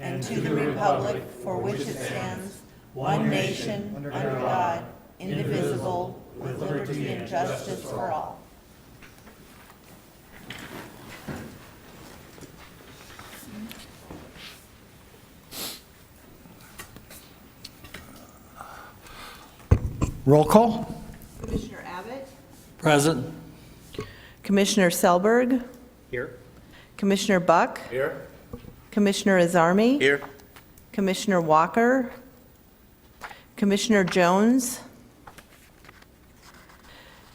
and to the republic for which it stands, one nation, under God, indivisible, with liberty and justice for all. Roll call. Commissioner Abbott? Present. Commissioner Selberg? Here. Commissioner Buck? Here. Commissioner Azarmi? Here. Commissioner Walker? Commissioner Jones?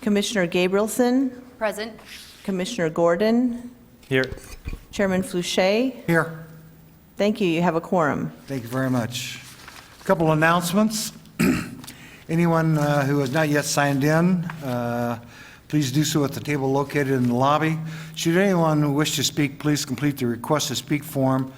Commissioner Gabrielson? Present. Commissioner Gordon? Here. Chairman Flouché? Here. Thank you. You have a quorum. Thank you very much. A couple announcements. Anyone who has not yet signed in, please do so at the table located in the lobby. Should anyone wish to speak, please complete the request to speak form,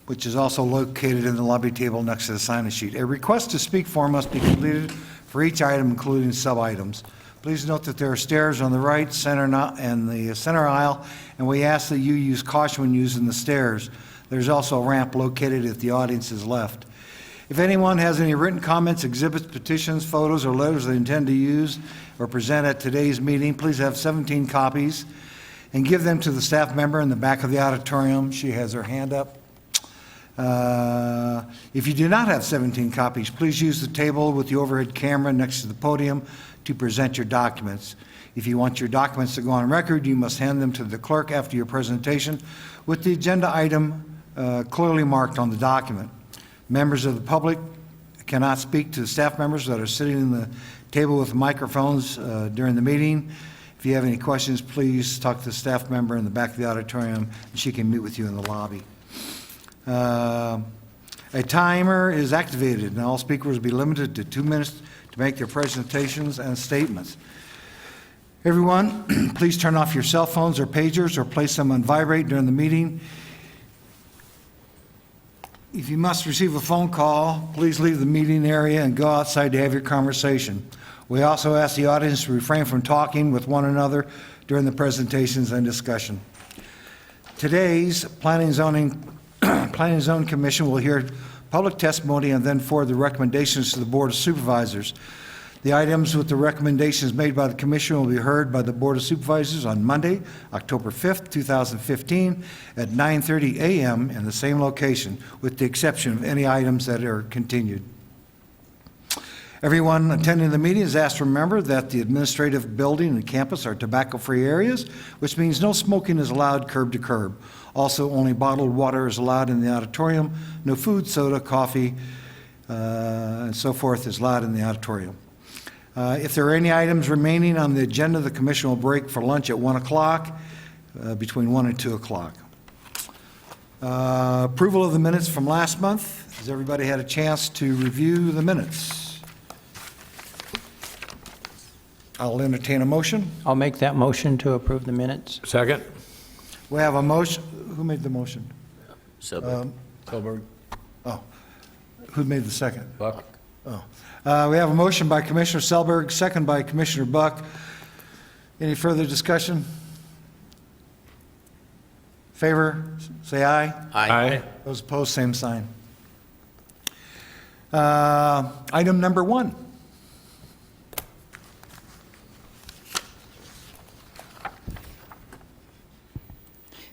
which is also located in the lobby table next to the sign-in sheet. A request to speak form must be completed for each item, including sub-items. Please note that there are stairs on the right, center, and the center aisle, and we ask that you use caution when using the stairs. There's also a ramp located at the audience's left. If anyone has any written comments, exhibits, petitions, photos, or letters they intend to use or present at today's meeting, please have 17 copies and give them to the staff member in the back of the auditorium. She has her hand up. If you do not have 17 copies, please use the table with the overhead camera next to the podium to present your documents. If you want your documents to go on record, you must hand them to the clerk after your presentation with the agenda item clearly marked on the document. Members of the public cannot speak to the staff members that are sitting in the table with microphones during the meeting. If you have any questions, please talk to the staff member in the back of the auditorium, and she can meet with you in the lobby. A timer is activated, and all speakers will be limited to 2 minutes to make their presentations and statements. Everyone, please turn off your cell phones or pagers or place them on vibrate during the meeting. If you must receive a phone call, please leave the meeting area and go outside to have your conversation. We also ask the audience to refrain from talking with one another during the presentations and discussion. Today's Planning and Zoning Commission will hear public testimony and then forward the recommendations to the Board of Supervisors. The items with the recommendations made by the Commission will be heard by the Board of Supervisors on Monday, October 5th, 2015, at 9:30 a.m. in the same location, with the exception of any items that are continued. Everyone attending the meeting is asked to remember that the administrative building and campus are tobacco-free areas, which means no smoking is allowed curb to curb. Also, only bottled water is allowed in the auditorium. No food, soda, coffee, and so forth is allowed in the auditorium. If there are any items remaining on the agenda, the Commission will break for lunch at 1 o'clock, between 1 and 2 o'clock. Approval of the minutes from last month. Has everybody had a chance to review the minutes? I'll entertain a motion. I'll make that motion to approve the minutes. Second. We have a motion. Who made the motion? Silberg. Oh, who made the second? Buck. Oh. We have a motion by Commissioner Selberg, second by Commissioner Buck. Any further discussion? Favor, say aye. Aye. Those opposed, same sign. Item number 1.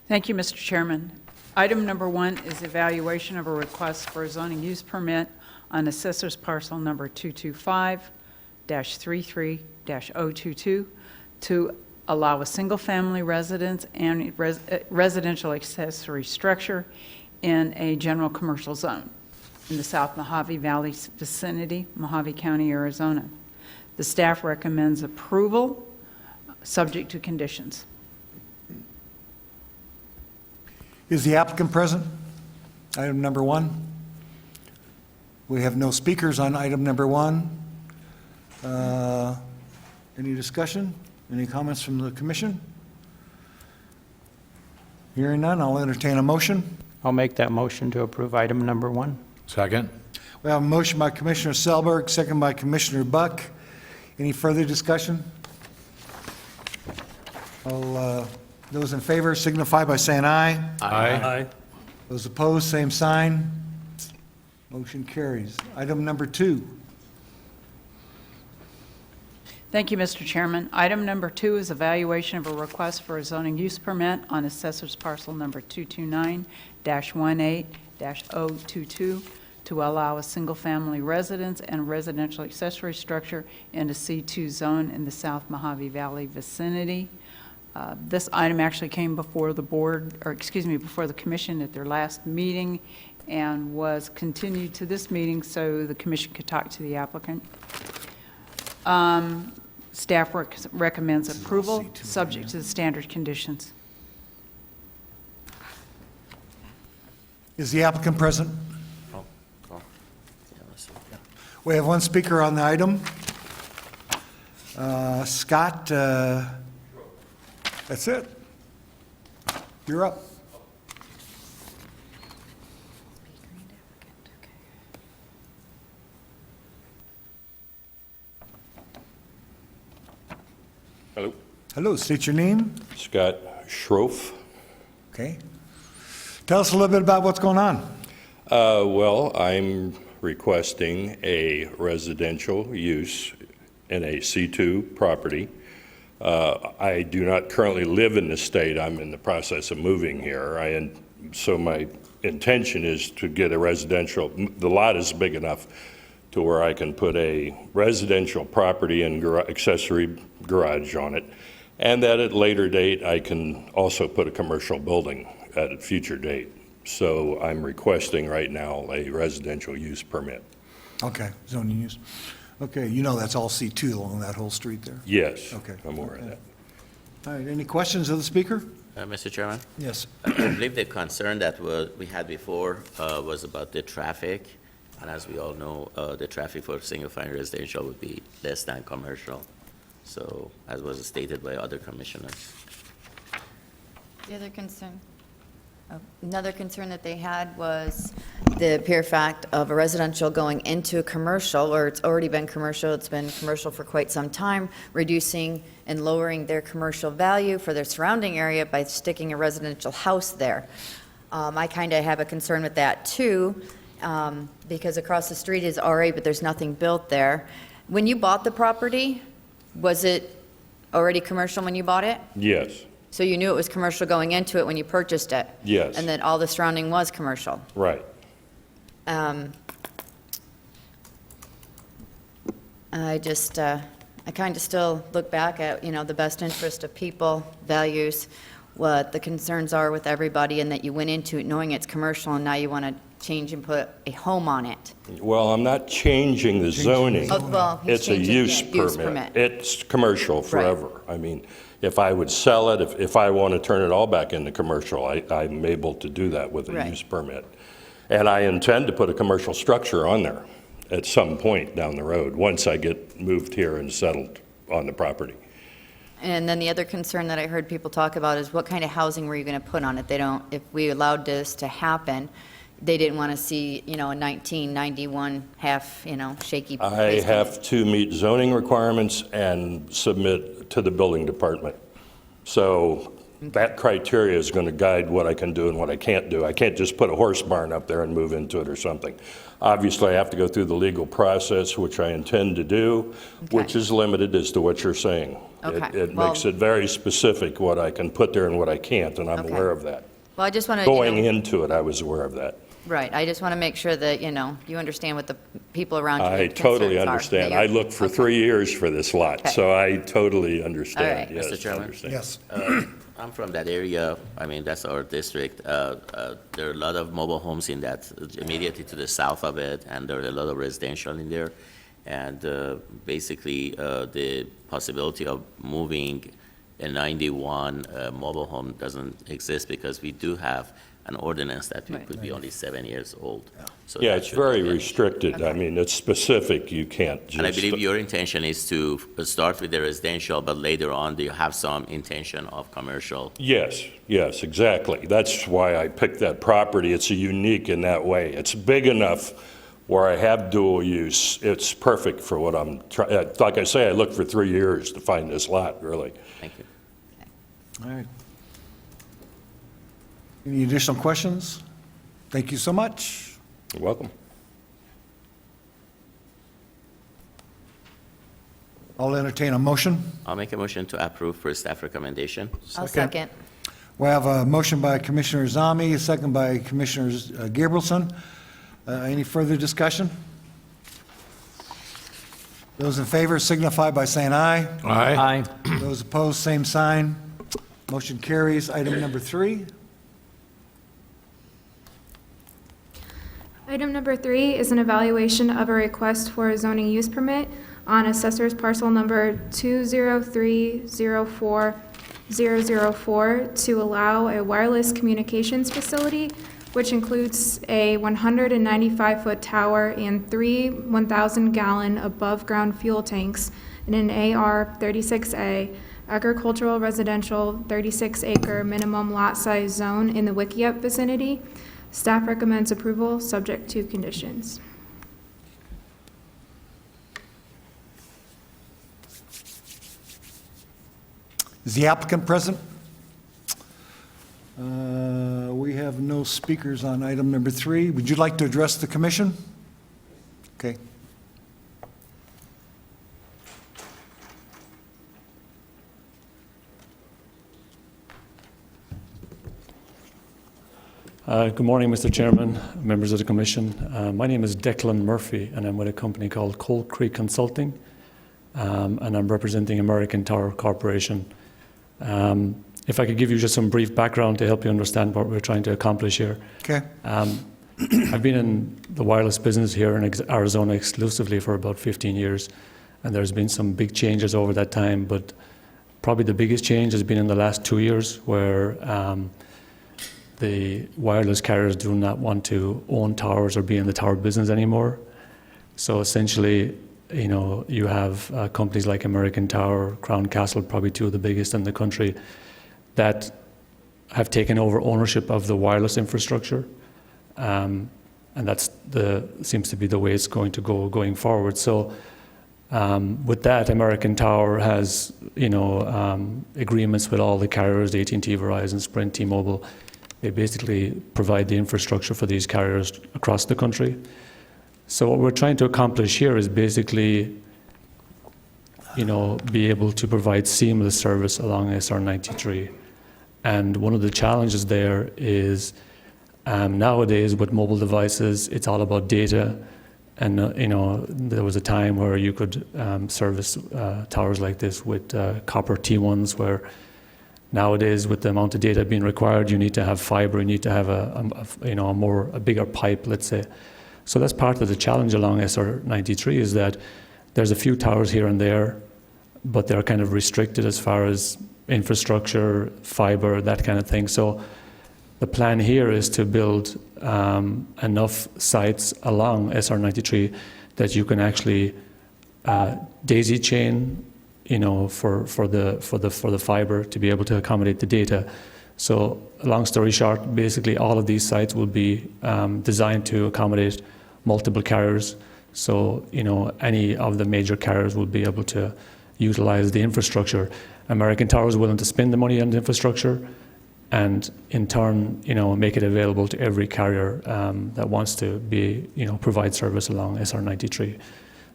Thank you, Mr. Chairman. Item number 1 is evaluation of a request for a zoning use permit on Assessor's Parcel Number 225-33-022 to allow a single-family residence and residential accessory structure in a general commercial zone in the South Mohave Valley vicinity, Mohave County, Arizona. The staff recommends approval, subject to conditions. Is the applicant present? Item number 1. We have no speakers on item number 1. Any discussion? Any comments from the Commission? Hearing none, I'll entertain a motion. I'll make that motion to approve item number 1. Second. We have a motion by Commissioner Selberg, second by Commissioner Buck. Any further discussion? Those in favor signify by saying aye. Aye. Those opposed, same sign. Motion carries. Item number 2. Thank you, Mr. Chairman. Item number 2 is evaluation of a request for a zoning use permit on Assessor's Parcel Number 229-18-022 to allow a single-family residence and residential accessory structure in a C2 zone in the South Mohave Valley vicinity. This item actually came before the board, or excuse me, before the commission at their last meeting and was continued to this meeting so the commission could talk to the applicant. Staff recommends approval, subject to the standard conditions. Is the applicant present? We have one speaker on the item. Scott, that's it. You're up. Hello, Hello, state your name. Scott Schroff. Okay. Tell us a little bit about what's going on. Well, I'm requesting a residential use in a C2 property. I do not currently live in the state. I'm in the process of moving here. So my intention is to get a residential. The lot is big enough to where I can put a residential property and accessory garage on it, and that at a later date I can also put a commercial building at a future date. So I'm requesting right now a residential use permit. Okay, zoning use. Okay, you know that's all C2 along that whole street there? Yes, Okay. I'm aware of that. All right, any questions of the speaker? Mr. Chairman, Yes. I believe the concern that we had before was about the traffic. And as we all know, the traffic for single-family residential would be less than commercial. So, as was stated by other commissioners. Another concern that they had was the pure fact of a residential going into a commercial, or it's already been commercial, it's been commercial for quite some time, reducing and lowering their commercial value for their surrounding area by sticking a residential house there. I kind of have a concern with that too, because across the street is RA, but there's nothing built there. When you bought the property, was it already commercial when you bought it? Yes, So you knew it was commercial going into it when you purchased it? yes, And that all the surrounding was commercial? right. I just, I kind of still look back at, the best interest of people, values, what the concerns are with everybody, and that you went into it knowing it's commercial, and now you want to change and put a home on it. Well, I'm not changing the zoning. Oh, well, he's It's a changing use the use permit. permit. It's commercial forever. I mean, if I would sell it, if I want to turn it all back into commercial, I'm able to do that with a Right. use permit. And I intend to put a commercial structure on there at some point down the road, once I get moved here and settled on the property. And then the other concern that I heard people talk about is what kind of housing were you going to put on it? They don't, if we allowed this to happen, they didn't want to see, a 1991 half, shaky I basement. have to meet zoning requirements and submit to the building department. So that criteria is going to guide what I can do and what I can't do. I can't just put a horse barn up there and move into it or something. Obviously, I have to go through the legal process, which I intend to do, which is limited as to what you're saying. Okay. It Well- makes it very specific what I can put there and what I can't, and I'm Okay. aware of that. Well, I just want to, Going into it, I was aware of that. right, I just want to make sure that, you understand what the people around you. I concerns totally are, that understand. you're- I looked for okay. 3 years for this lot, Okay. so I totally understand. All right. Yes, Mr. Chairman? I understand. Yes. I'm from that area. I mean, that's our district. There are a lot of mobile homes in that, immediately to the south of it, and there are a lot of residential in there. And basically, the possibility of moving a 91 mobile home doesn't exist because we do have an ordinance that Right. could be only 7 years old. So Yeah, that it's should very be finished. restricted. I mean, it's specific. You can't just. And I believe your intention is to start with the residential, but later on, you have some intention of commercial. Yes, yes, exactly. That's why I picked that property. It's unique in that way. It's big enough where I have dual use. It's perfect for what I'm trying. Like I say, I looked for 3 years to find this lot, really. Thank you. All right. Any additional questions? Thank you so much. You're welcome. I'll entertain a motion. I'll make a motion to approve per staff recommendation. I'll second. We have a motion by Commissioner Zami, a second by Commissioner Gabrielson. Any further discussion? Those in favor signify by saying aye. Aye. Those opposed, same sign. Motion carries. Item number 3. Item number 3 is an evaluation of a request for a zoning use permit on Assessor's Parcel Number 20304-004 to allow a wireless communications facility, which includes a 195-foot tower and 3 1,000-gallon above-ground fuel tanks in an AR 36A agricultural residential 36-acre minimum lot size zone in the Wickiup vicinity. Staff recommends approval, subject to conditions. Is the applicant present? We have no speakers on item number 3. Would you like to address the commission? Okay. Good morning, Mr. Chairman, members of the Commission. My name is Declan Murphy, and I'm with a company called Cold Creek Consulting, and I'm representing American Tower Corporation. If I could give you just some brief background to help you understand what we're trying to accomplish here. Okay. I've been in the wireless business here in Arizona exclusively for about 15 years, and there's been some big changes over that time, but probably the biggest change has been in the last 2 years where the wireless carriers do not want to own towers or be in the tower business anymore. So essentially, you know, you have companies like American Tower, Crown Castle, probably 2 of the biggest in the country, that have taken over ownership of the wireless infrastructure. And that's seems to be the way it's going to go going forward. So with that, American Tower has, you know, agreements with all the carriers, AT&T, Verizon, Sprint, T-Mobile. They basically provide the infrastructure for these carriers across the country. So what we're trying to accomplish here is basically, you know, be able to provide seamless service along SR 93. And one of the challenges there is nowadays with mobile devices, it's all about data. And, you know, there was a time where you could service towers like this with copper T1s, where nowadays with the amount of data being required, you need to have fiber, you need to have a bigger pipe, let's say. So that's part of the challenge along SR 93 is that there's a few towers here and there, but they're kind of restricted as far as infrastructure, fiber, that kind of thing. So the plan here is to build enough sites along SR 93 that you can actually daisy chain, you know, for the fiber to be able to accommodate the data. So long story short, basically all of these sites will be designed to accommodate multiple carriers. So, you know, any of the major carriers will be able to utilize the infrastructure. American Tower is willing to spend the money on the infrastructure and in turn, you know, make it available to every carrier that wants to be, you know, provide service along SR 93.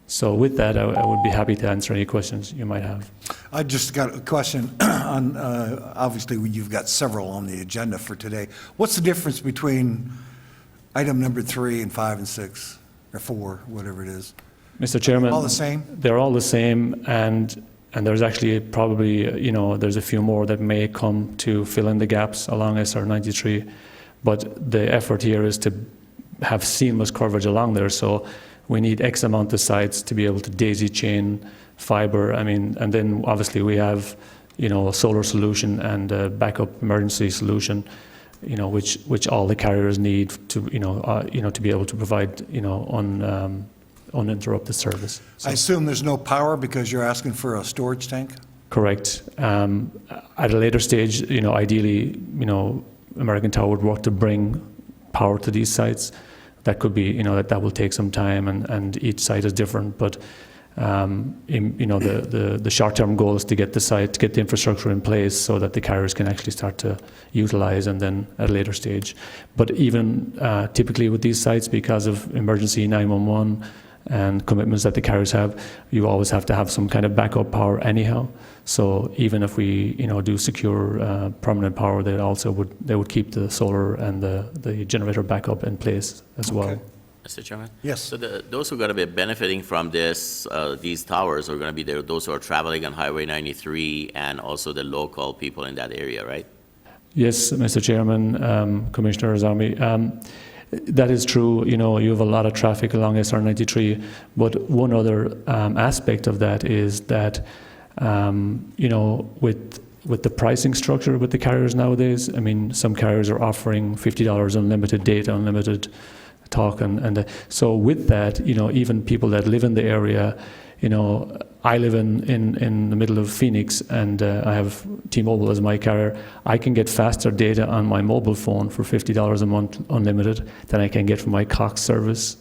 So with that, I would be happy to answer any questions you might have. I just got a question on, obviously, you've got several on the agenda for today. What's the difference between item number 3 and 5 and 6, or 4, whatever it is? Mr. Chairman. All the same? They're all the same, and there's actually probably, you know, there's a few more that may come to fill in the gaps along SR 93, but the effort here is to have seamless coverage along there. So we need X amount of sites to be able to daisy chain fiber. I mean, and then obviously we have, you know, a solar solution and a backup emergency solution, you know, which all the carriers need to, you know, to be able to provide, you know, uninterrupted service. So, I assume there's no power because you're asking for a storage tank? correct. At a later stage, you know, ideally, you know, American Tower would work to bring power to these sites. That could be, you know, that will take some time, and each site is different. But The short-term goal is to get the site, to get the infrastructure in place so that the carriers can actually start to utilize, and then at a later stage. But even typically with these sites, because of emergency 911 and commitments that the carriers have, you always have to have some kind of backup power anyhow. So even if we, do secure permanent power, they would keep the solar and the generator backup in place as well. Okay. Mr. Chairman? Yes. So those who are going to be benefiting from this, these towers are going to be those who are traveling on Highway 93 and also the local people in that area, right? Yes, Mr. Chairman, Commissioner Azami. That is true. You have a lot of traffic along SR93, but one other aspect of that is that, with the pricing structure with the carriers nowadays, I mean, some carriers are offering $50 unlimited data, unlimited talk, and so with that, even people that live in the area, I live in the middle of Phoenix, and I have T-Mobile as my carrier. I can get faster data on my mobile phone for $50 a month unlimited than I can get from my Cox service.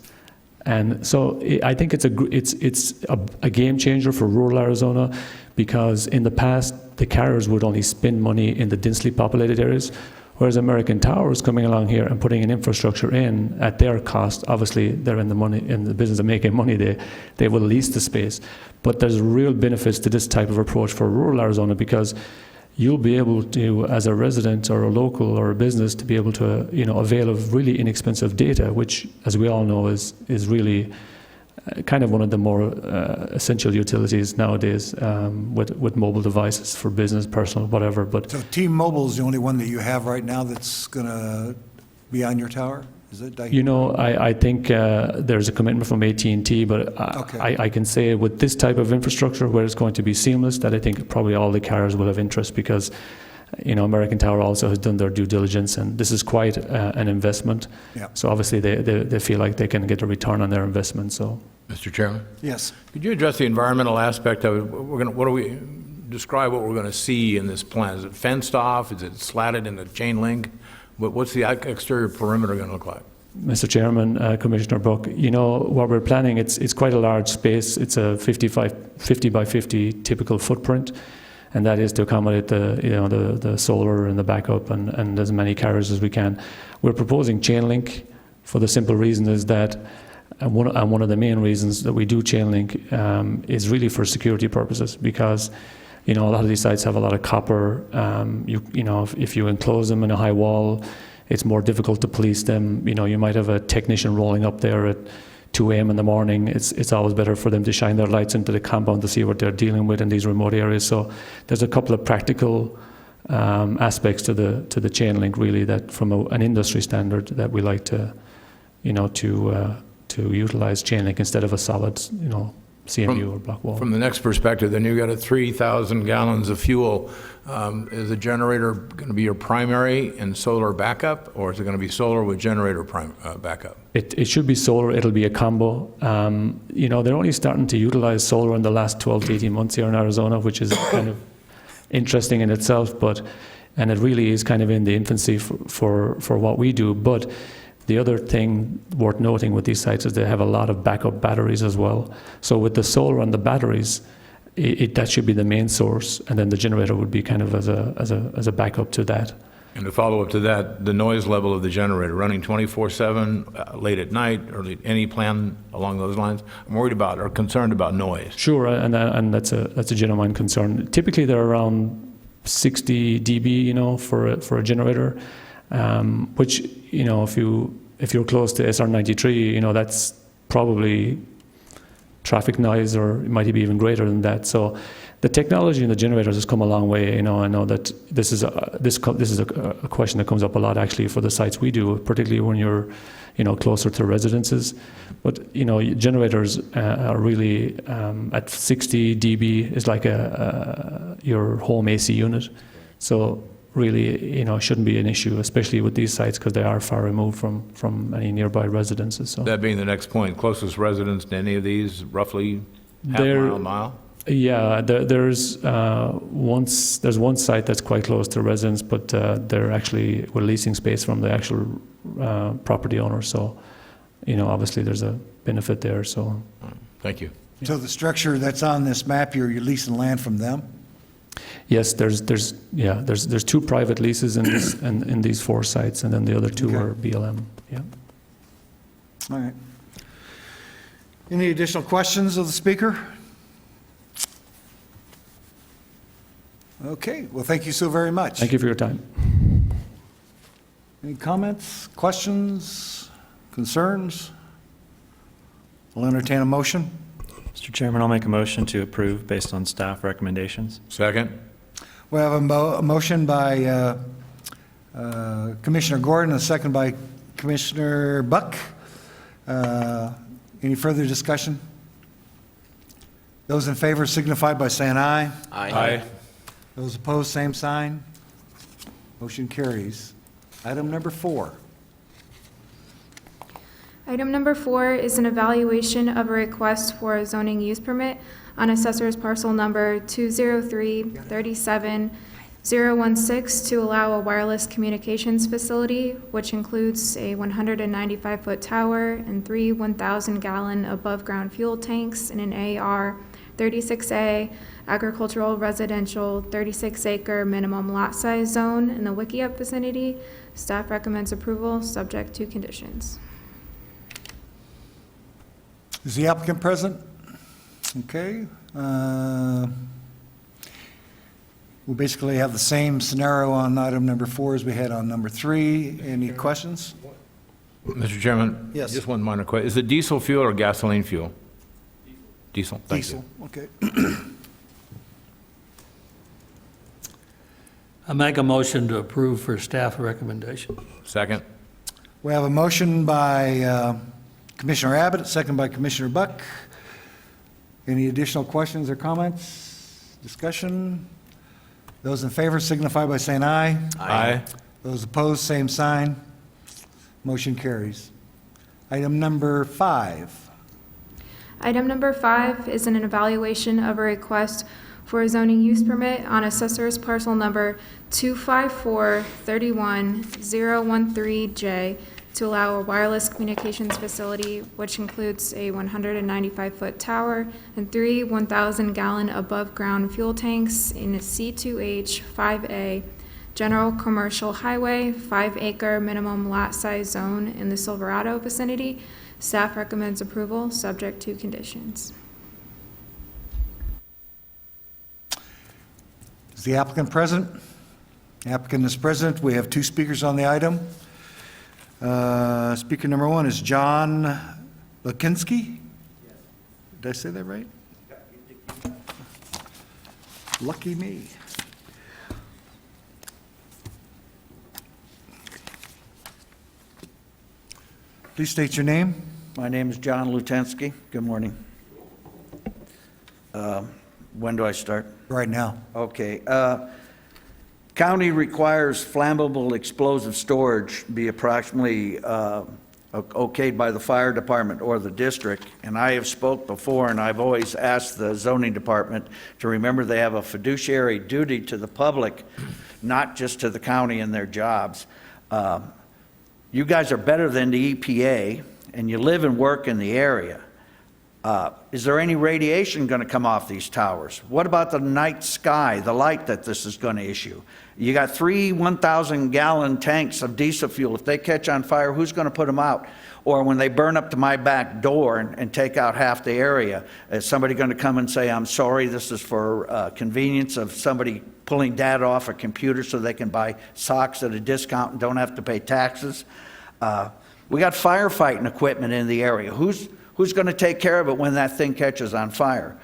And so I think it's a game changer for rural Arizona, because in the past the carriers would only spend money in the densely populated areas, whereas American Tower is coming along here and putting an infrastructure in at their cost. Obviously, they're in the business of making money. They will lease the space, but there's real benefits to this type of approach for rural Arizona, because you'll be able to, as a resident or a local or a business, to be able to avail of really inexpensive data, which, as we all know, is really kind of one of the more essential utilities nowadays, with mobile devices for business, personal, whatever. But So T-Mobile is the only one that you have right now that's going to be on your tower? Is it? I think there's a commitment from AT&T, but Okay. I can say with this type of infrastructure where it's going to be seamless, that I think probably all the carriers will have interest, because American Tower also has done their due diligence, and this is quite an investment. Yeah. So obviously they feel like they can get a return on their investment. So Mr. Chairman, Yes. could you address the environmental aspect of it? Describe what we're going to see in this plan? Is it fenced off? Is it slatted into chain link? What's the exterior perimeter going to look like? Mr. Chairman, Commissioner Buck, what we're planning, it's quite a large space. It's a 50 by 50 typical footprint, and that is to accommodate the solar and the backup and as many carriers as we can. We're proposing chain link for the simple reason is that one of the main reasons that we do chain link is really for security purposes, because a lot of these sites have a lot of copper. If you enclose them in a high wall, it's more difficult to police them. You might have a technician rolling up there at 2 a.m. in the morning. It's always better for them to shine their lights into the compound to see what they're dealing with in these remote areas. So there's a couple of practical aspects to the chain link, really, that from an industry standard that we like to utilize chain link instead of a solid CMU or block wall. From the next perspective, then you've got 3,000 gallons of fuel. Is the generator going to be your primary and solar backup, or is it going to be solar with generator backup? It should be solar. It'll be a combo. They're only starting to utilize solar in the last 12 to 18 months here in Arizona, which is kind of interesting in itself, and it really is kind of in the infancy for what we do. But the other thing worth noting with these sites is they have a lot of backup batteries as well. So with the solar and the batteries, that should be the main source, and then the generator would be kind of as a backup to that. And to follow up to that, the noise level of the generator, running 24/7, late at night, or any plan along those lines? I'm worried about or concerned about noise. Sure, and that's a genuine concern. Typically, they're around 60 dB, for a generator, which if you're close to SR93, that's probably traffic noise, or it might be even greater than that. So the technology in the generators has come a long way. I know that this is a question that comes up a lot actually for the sites we do, particularly when you're closer to residences. But generators are really at 60 dB is like your home AC unit. So really, it shouldn't be an issue, especially with these sites, because they are far removed from any nearby residences. So That being the next point, closest residence to any of these, roughly half mile? Yeah, there's one site that's quite close to residents, but we're leasing space from the actual property owner. So, obviously there's a benefit there. So, Thank you. So the structure that's on this map, you're leasing land from them? Yes, there's 2 private leases in this, in these 4 sites, and then the other 2 Okay. are BLM, yeah. All right. Any additional questions of the speaker? Okay, well, thank you so very much. Thank you for your time. Any comments, questions, concerns? I'll entertain a motion. Mr. Chairman, I'll make a motion to approve based on staff recommendations. Second? We have a motion by Commissioner Gordon, and a second by Commissioner Buck. Any further discussion? Those in favor signify by saying aye. Aye. Those opposed, same sign. Motion carries. Item number 4. Item number 4 is an evaluation of a request for a zoning use permit on assessor's parcel number 203-37-016 to allow a wireless communications facility, which includes a 195-foot tower and 3 1,000-gallon above-ground fuel tanks in an AR 36A agricultural residential 36-acre minimum lot size zone in the Wickiup vicinity. Staff recommends approval, subject to conditions. Is the applicant present? Okay. We'll basically have the same scenario on item number 4 as we had on number 3. Any questions? Mr. Chairman? Yes. Just one minor question. Is it diesel fuel or gasoline fuel? Diesel. Thank you. Diesel, okay. I make a motion to approve for staff recommendation. Second? We have a motion by Commissioner Abbott, second by Commissioner Buck. Any additional questions or comments? Discussion? Those in favor signify by saying aye. Aye. Those opposed, same sign. Motion carries. Item number 5. Item number 5 is an evaluation of a request for a zoning use permit on assessor's parcel number 254-31013J to allow a wireless communications facility, which includes a 195-foot tower and 3 1,000-gallon above-ground fuel tanks in a C2H 5A general commercial highway, 5-acre minimum lot size zone in the Silverado vicinity. Staff recommends approval, subject to conditions. Is the applicant present? The applicant is present. We have 2 speakers on the item. Speaker number 1 is John Lakinski. Did I say that right? Lucky me. Please state your name. My name is John Lutensky. Good morning. When do I start? Right now. Okay. County requires flammable explosive storage be approximately okayed by the fire department or the district. And I have spoke before, and I've always asked the zoning department to remember they have a fiduciary duty to the public, not just to the county and their jobs. You guys are better than the EPA, and you live and work in the area. Is there any radiation going to come off these towers? What about the night sky, the light that this is going to issue? You got 3 1,000-gallon tanks of diesel fuel. If they catch on fire, who's going to put them out? Or when they burn up to my back door and take out half the area, is somebody going to come and say, I'm sorry, this is for convenience of somebody pulling data off a computer so they can buy socks at a discount and don't have to pay taxes? We got firefighting equipment in the area. Who's going to take care of it when that thing catches on fire?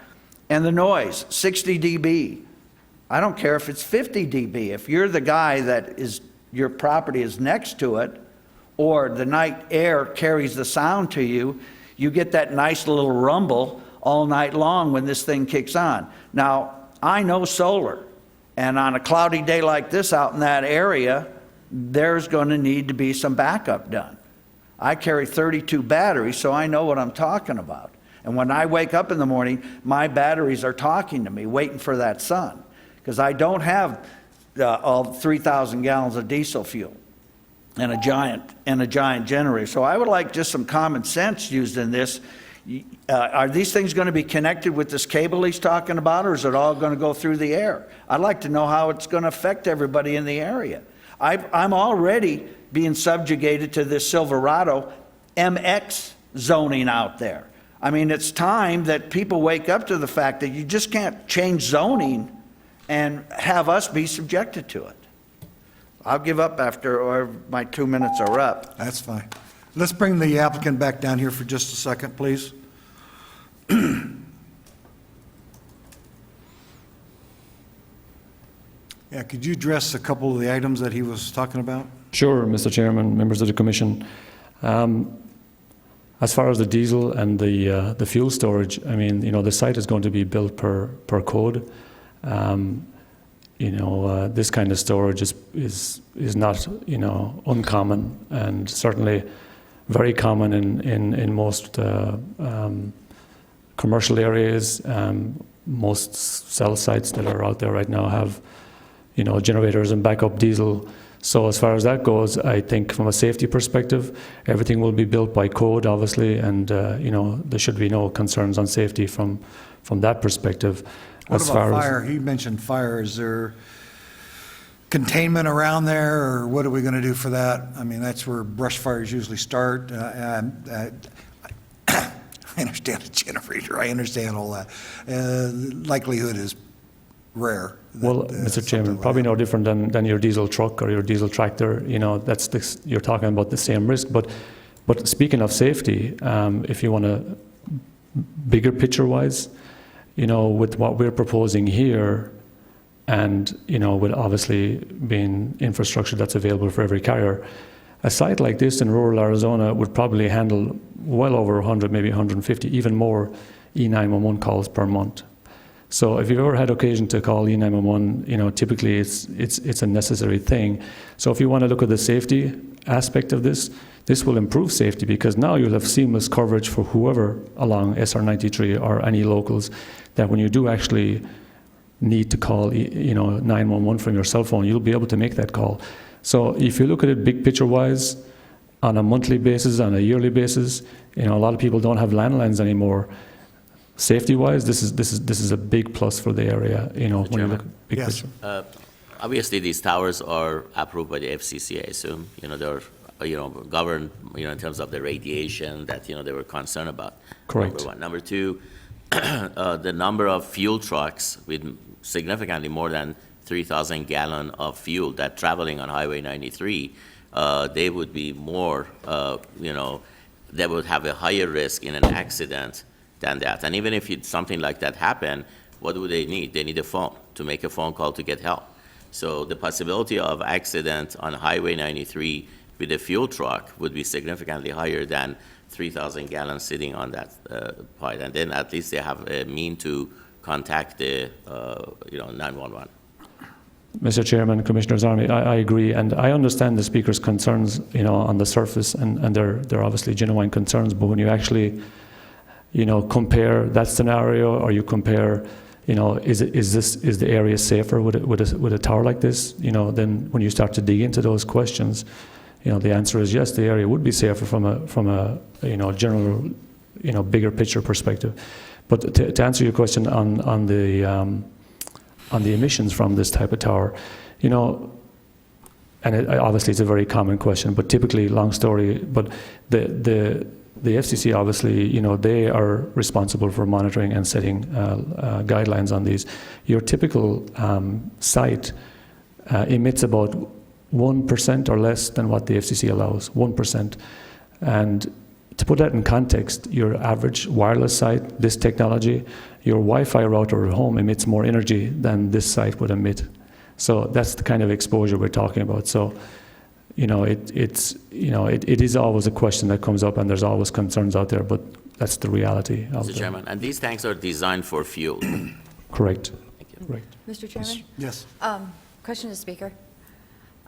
And the noise, 60 dB. I don't care if it's 50 dB. If you're the guy that your property is next to it, or the night air carries the sound to you, you get that nice little rumble all night long when this thing kicks on. Now, I know solar, and on a cloudy day like this out in that area, there's going to need to be some backup done. I carry 32 batteries, so I know what I'm talking about. And when I wake up in the morning, my batteries are talking to me, waiting for that sun, because I don't have all 3,000 gallons of diesel fuel and a giant generator. So I would like just some common sense used in this. Are these things going to be connected with this cable he's talking about, or is it all going to go through the air? I'd like to know how it's going to affect everybody in the area. I'm already being subjugated to this Silverado MX zoning out there. I mean, it's time that people wake up to the fact that you just can't change zoning and have us be subjected to it. I'll give up after, or my 2 minutes are up. That's fine. Let's bring the applicant back down here for just a second, please. Yeah, could you address a couple of the items that he was talking about? Sure, Mr. Chairman, members of the Commission. As far as the diesel and the fuel storage, I mean, the site is going to be built per code. This kind of storage is not, uncommon, and certainly very common in most commercial areas. Most cell sites that are out there right now have, generators and backup diesel. So as far as that goes, I think from a safety perspective, everything will be built by code, obviously, and there should be no concerns on safety from that perspective. What about fire? He mentioned fire. Is there containment around there, or what are we going to do for that? I mean, that's where brush fires usually start. I understand a generator. I understand all that. Likelihood is rare. Well, Mr. Chairman, probably no different than your diesel truck or your diesel tractor. You're talking about the same risk. But speaking of safety, if you want to, bigger picture-wise, with what we're proposing here, and with obviously being infrastructure that's available for every carrier, a site like this in rural Arizona would probably handle well over 100, maybe 150, even more E911 calls per month. So if you've ever had occasion to call E911, typically it's a necessary thing. So if you want to look at the safety aspect of this will improve safety, because now you'll have seamless coverage for whoever along SR93 or any locals, that when you do actually need to call 911 from your cell phone, you'll be able to make that call. So if you look at it big picture wise, on a monthly basis, on a yearly basis, a lot of people don't have landlines anymore. Safety-wise, this is a big plus for the area. When you look at big picture. Obviously, these towers are approved by the FCC, I assume. They're governed, in terms of the radiation that they were concerned about. Correct. Number one. Number two, the number of fuel trucks with significantly more than 3,000 gallons of fuel that traveling on Highway 93, they would be more, they would have a higher risk in an accident than that. And even if something like that happened, what do they need? They need a phone to make a phone call to get help. So the possibility of accident on Highway 93 with a fuel truck would be significantly higher than 3,000 gallons sitting on that part. And then at least they have a mean to contact the 911. Mr. Chairman, Commissioners Army, I agree, and I understand the speaker's concerns, on the surface, and they're obviously genuine concerns. But when you actually compare that scenario, or you compare, is the area safer with a tower like this? Then when you start to dig into those questions, the answer is yes, the area would be safer from a general, bigger picture perspective. But to answer your question on the emissions from this type of tower, and obviously it's a very common question, but typically, long story, but the FCC, obviously, they are responsible for monitoring and setting guidelines on these. Your typical site emits about 1% or less than what the FCC allows, 1%. And to put that in context, your average wireless site, this technology, your Wi-Fi router at home emits more energy than this site would emit. So that's the kind of exposure we're talking about. So it is always a question that comes up, and there's always concerns out there, but that's the reality of it. Mr. Chairman, and these tanks are designed for fuel. Correct. Thank you. Correct. Mr. Chairman? Yes. Question to the speaker.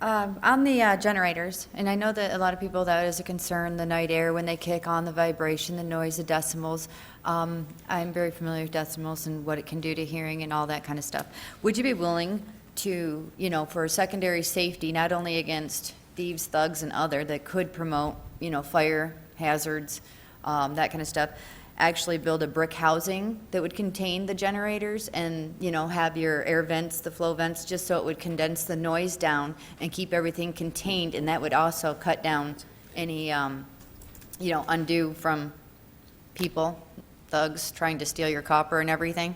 On the generators, and I know that a lot of people, that is a concern, the night air, when they kick on, the vibration, the noise, the decibels. I'm very familiar with decibels and what it can do to hearing and all that kind of stuff. Would you be willing to, for secondary safety, not only against thieves, thugs, and other that could promote, fire hazards, that kind of stuff, actually build a brick housing that would contain the generators and, have your air vents, the flow vents, just so it would condense the noise down and keep everything contained, and that would also cut down any, undue from people, thugs trying to steal your copper and everything.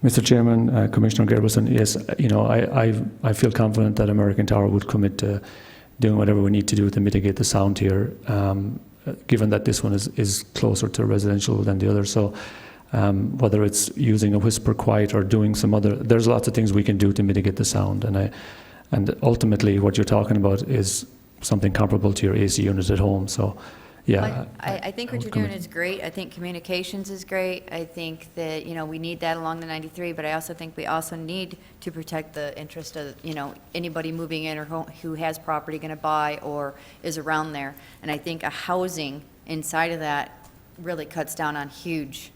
Mr. Chairman, Commissioner Gerbison, yes, I feel confident that American Tower would commit to doing whatever we need to do to mitigate the sound here, given that this one is closer to residential than the other. So whether it's using a whisper quiet or doing some other, there's lots of things we can do to mitigate the sound. And ultimately what you're talking about is something comparable to your AC unit at home. So yeah. I think what you're doing is great. I think communications is great. I think that, we need that along the 93, but I also think we also need to protect the interest of, anybody moving in or who has property going to buy or is around there. And I think a housing inside of that really cuts down on huge,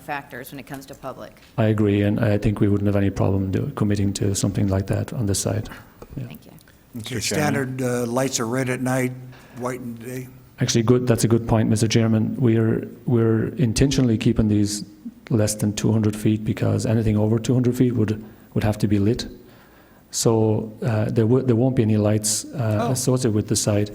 factors when it comes to public. I agree, and I think we wouldn't have any problem committing to something like that on this side. Yeah. Thank you. Okay, standard lights are red at night, white in the day. Actually, that's a good point, Mr. Chairman. We're intentionally keeping these less than 200 feet because anything over 200 feet would have to be lit. So there won't be any lights associated with the site,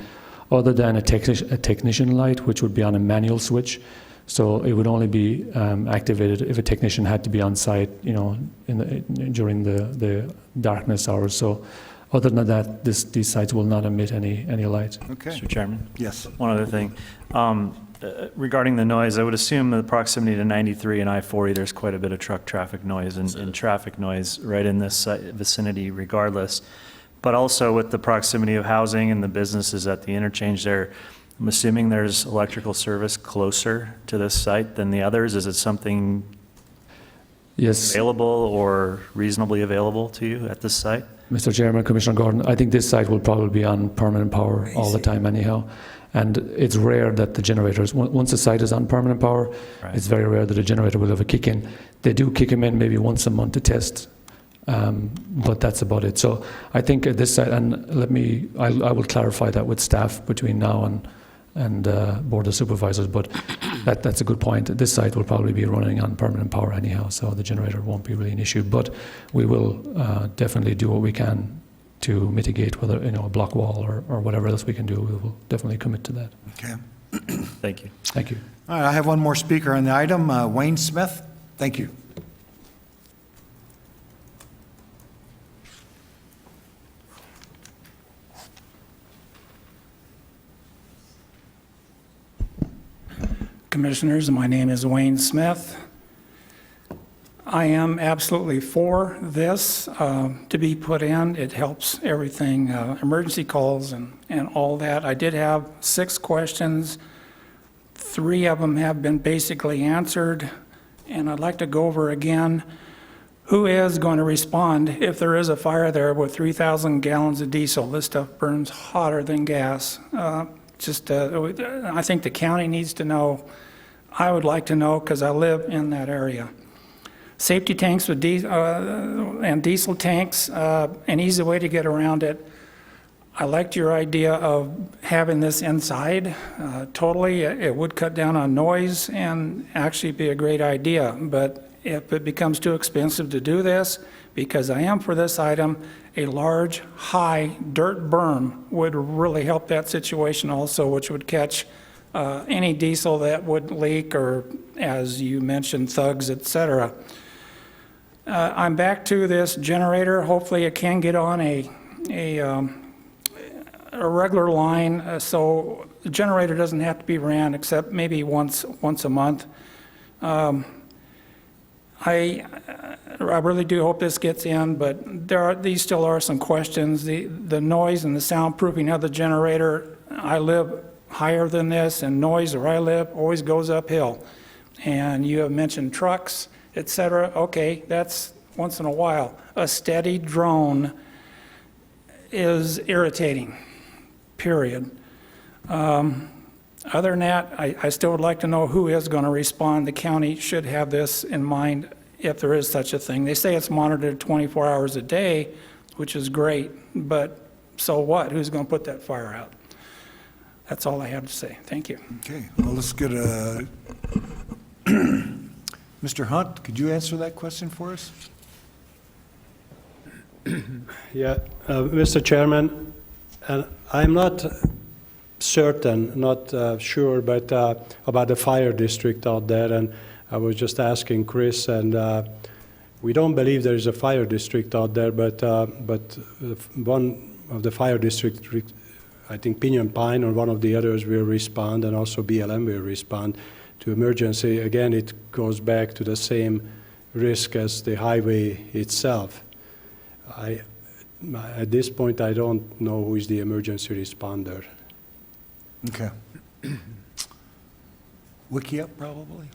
other than a technician light, which would be on a manual switch. So it would only be activated if a technician had to be on site, during the darkness hours. So other than that, these sites will not emit any light. Okay. Mr. Chairman? Yes. One other thing. Regarding the noise, I would assume the proximity to 93 and I-40, there's quite a bit of truck traffic noise and traffic noise right in this vicinity regardless. But also with the proximity of housing and the businesses at the interchange there, I'm assuming there's electrical service closer to this site than the others. Is it something Yes. available or reasonably available to you at this site? Mr. Chairman, Commissioner Gordon, I think this site will probably be on permanent power all the time anyhow. And it's rare that the generators, once the site is on permanent power, Right. it's very rare that a generator will ever kick in. They do kick them in maybe once a month to test, but that's about it. So I think at this site, and I will clarify that with staff between now and Board of Supervisors, but that's a good point. This site will probably be running on permanent power anyhow, so the generator won't be really an issue. But we will definitely do what we can to mitigate whether, a block wall or whatever else we can do. We will definitely commit to that. Okay. Thank you. Thank you. All right, I have one more speaker on the item, Wayne Smith. Thank you. Commissioners, my name is Wayne Smith. I am absolutely for this to be put in. It helps everything, emergency calls and all that. I did have 6 questions. 3 of them have been basically answered, and I'd like to go over again. Who is going to respond if there is a fire there with 3,000 gallons of diesel? This stuff burns hotter than gas. I think the county needs to know. I would like to know because I live in that area. Safety tanks with and diesel tanks, an easy way to get around it. I liked your idea of having this inside. Totally, it would cut down on noise and actually be a great idea. But if it becomes too expensive to do this, because I am for this item, a large, high dirt berm would really help that situation also, which would catch any diesel that would leak or, as you mentioned, thugs, etc. I'm back to this generator. Hopefully it can get on a regular line, so the generator doesn't have to be ran except maybe once a month. I really do hope this gets in, but these still are some questions. The noise and the soundproofing of the generator, I live higher than this, and noise where I live always goes uphill. And you have mentioned trucks, etc. Okay, that's once in a while. A steady drone is irritating, period. Other than that, I still would like to know who is going to respond. The county should have this in mind if there is such a thing. They say it's monitored 24 hours a day, which is great, but so what? Who's going to put that fire out? That's all I have to say. Thank you. Okay, well, let's get a Mr. Hunt, could you answer that question for us? Yeah, Mr. Chairman, I'm not certain, not sure, but about the fire district out there, and I was just asking Chris, and we don't believe there is a fire district out there, but one of the fire district, I think Pinyon Pine or one of the others will respond, and also BLM will respond to emergency. Again, it goes back to the same risk as the highway itself. At this point, I don't know who is the emergency responder. Okay. Wickiup, probably?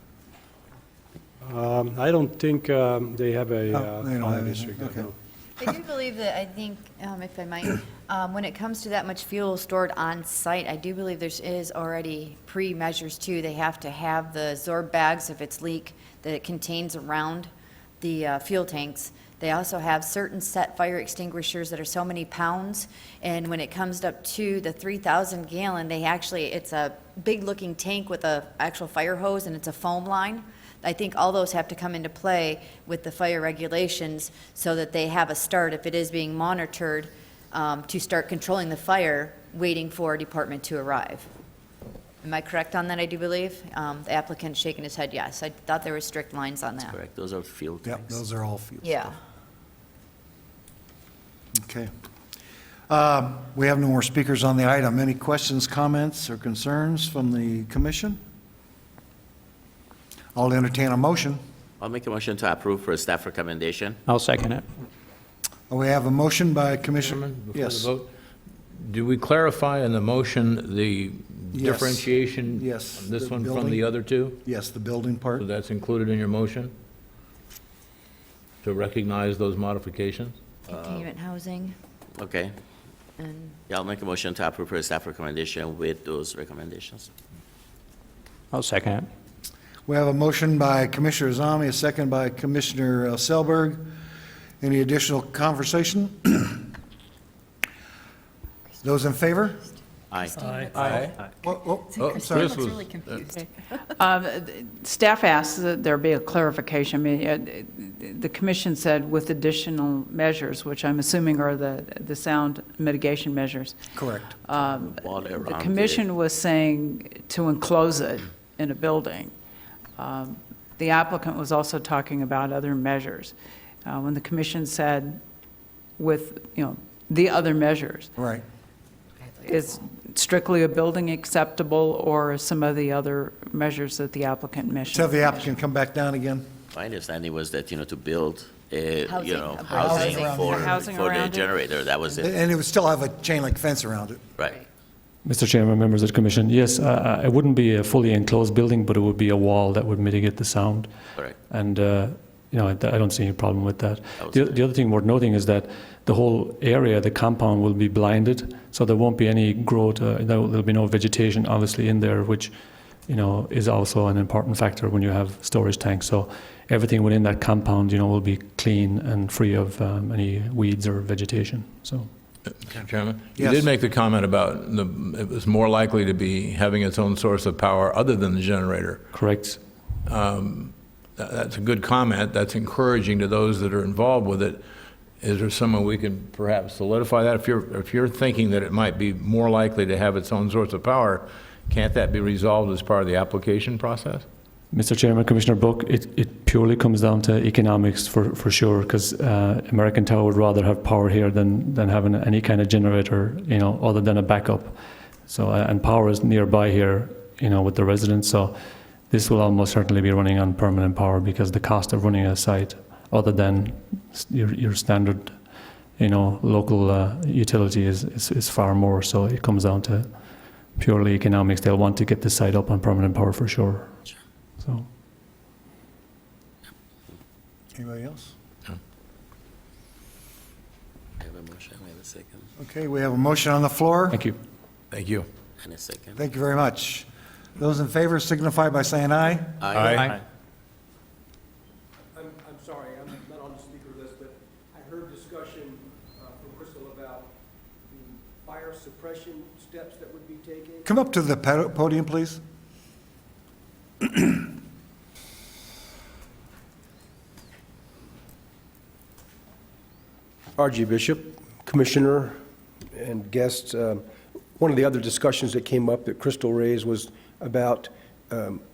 I don't think they have a They don't fire have district. anything, okay. no. I do believe that, I think, if I might, when it comes to that much fuel stored on site, I do believe there is already pre-measures too. They have to have the Zorb bags if it's leak that it contains around the fuel tanks. They also have certain set fire extinguishers that are so many pounds, and when it comes up to the 3,000 gallon, it's a big-looking tank with a actual fire hose, and it's a foam line. I think all those have to come into play with the fire regulations so that they have a start, if it is being monitored, to start controlling the fire, waiting for a department to arrive. Am I correct on that, I do believe? The applicant's shaking his head yes. I thought there were strict lines on that. Correct, those are field Yep, tanks. those are all field. Yeah. Okay. We have no more speakers on the item. Any questions, comments, or concerns from the commission? I'll entertain a motion. I'll make a motion to approve for a staff recommendation. I'll second it. We have a motion by Commissioner. Before the Yes. vote, do we clarify in the motion the Yes. differentiation? Yes, on This the one from building. the other two? Yes, the building part. So that's included in your motion? To recognize those modifications? Containment housing Okay, and yeah, I'll make a motion to approve for a staff recommendation with those recommendations. I'll second it. We have a motion by Commissioner Zami, a second by Commissioner Selberg. Any additional conversation? Those in favor? Aye. Aye. Oh, Oh, Christine Chris looks was- really confused. Staff asked that there be a clarification. I mean, the commission said with additional measures, which I'm assuming are the sound mitigation measures. correct. Wall The around it. commission was saying to enclose it in a building. The applicant was also talking about other measures. When the commission said with, the other measures, Right. is strictly a building acceptable or some of the other measures that the applicant mentioned? Let's have the applicant come back down again. My understanding was that, to build a, Housing, a housing housing around for, it. Housing for the around it. generator, that was it, And it would still have a chain link fence around it. right? Mr. Chairman, members of the commission, yes, it wouldn't be a fully enclosed building, but it would be a wall that would mitigate the sound. Correct. And, I don't see any problem with that. That was The other thing worth noting is that the whole area, the compound will be blinded, so there won't be any growth, there'll be no vegetation obviously in there, which, is also an important factor when you have storage tanks. So everything within that compound, will be clean and free of any weeds or vegetation, so. Mr. Chairman? Yes. You did make the comment about it was more likely to be having its own source of power other than the generator. Correct. That's a good comment. That's encouraging to those that are involved with it. Is there someone we can perhaps solidify that? If you're thinking that it might be more likely to have its own source of power, can't that be resolved as part of the application process? Mr. Chairman, Commissioner Book, it purely comes down to economics for sure, because American Tower would rather have power here than having any kind of generator, other than a backup. So, and power is nearby here, with the residents. So this will almost certainly be running on permanent power because the cost of running a site, other than your standard, local utility is far more. So it comes down to purely economics. They'll want to get the site up on permanent power for sure. So. Anybody else? I have a motion, I have a second, Okay, we have a motion on the floor. Thank you. Thank you. and a second. Thank you very much. Those in favor signify by saying aye. Aye. I'm sorry, I'm not on the speaker list, but I heard discussion from Crystal about the fire suppression steps that would be taken. Come up to the podium, please. R.G. Bishop, Commissioner and guests. One of the other discussions that came up that Crystal raised was about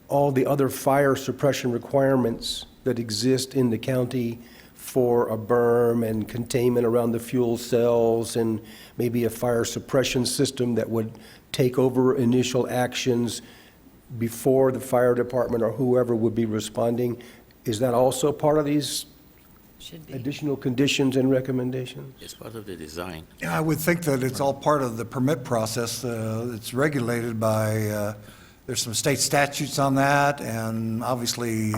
all the other fire suppression requirements that exist in the county for a berm and containment around the fuel cells and maybe a fire suppression system that would take over initial actions before the fire department or whoever would be responding. Is that also part of these Should be. additional conditions and recommendations? It's part of the design. Yeah, I would think that it's all part of the permit process. It's regulated by, there's some state statutes on that, and obviously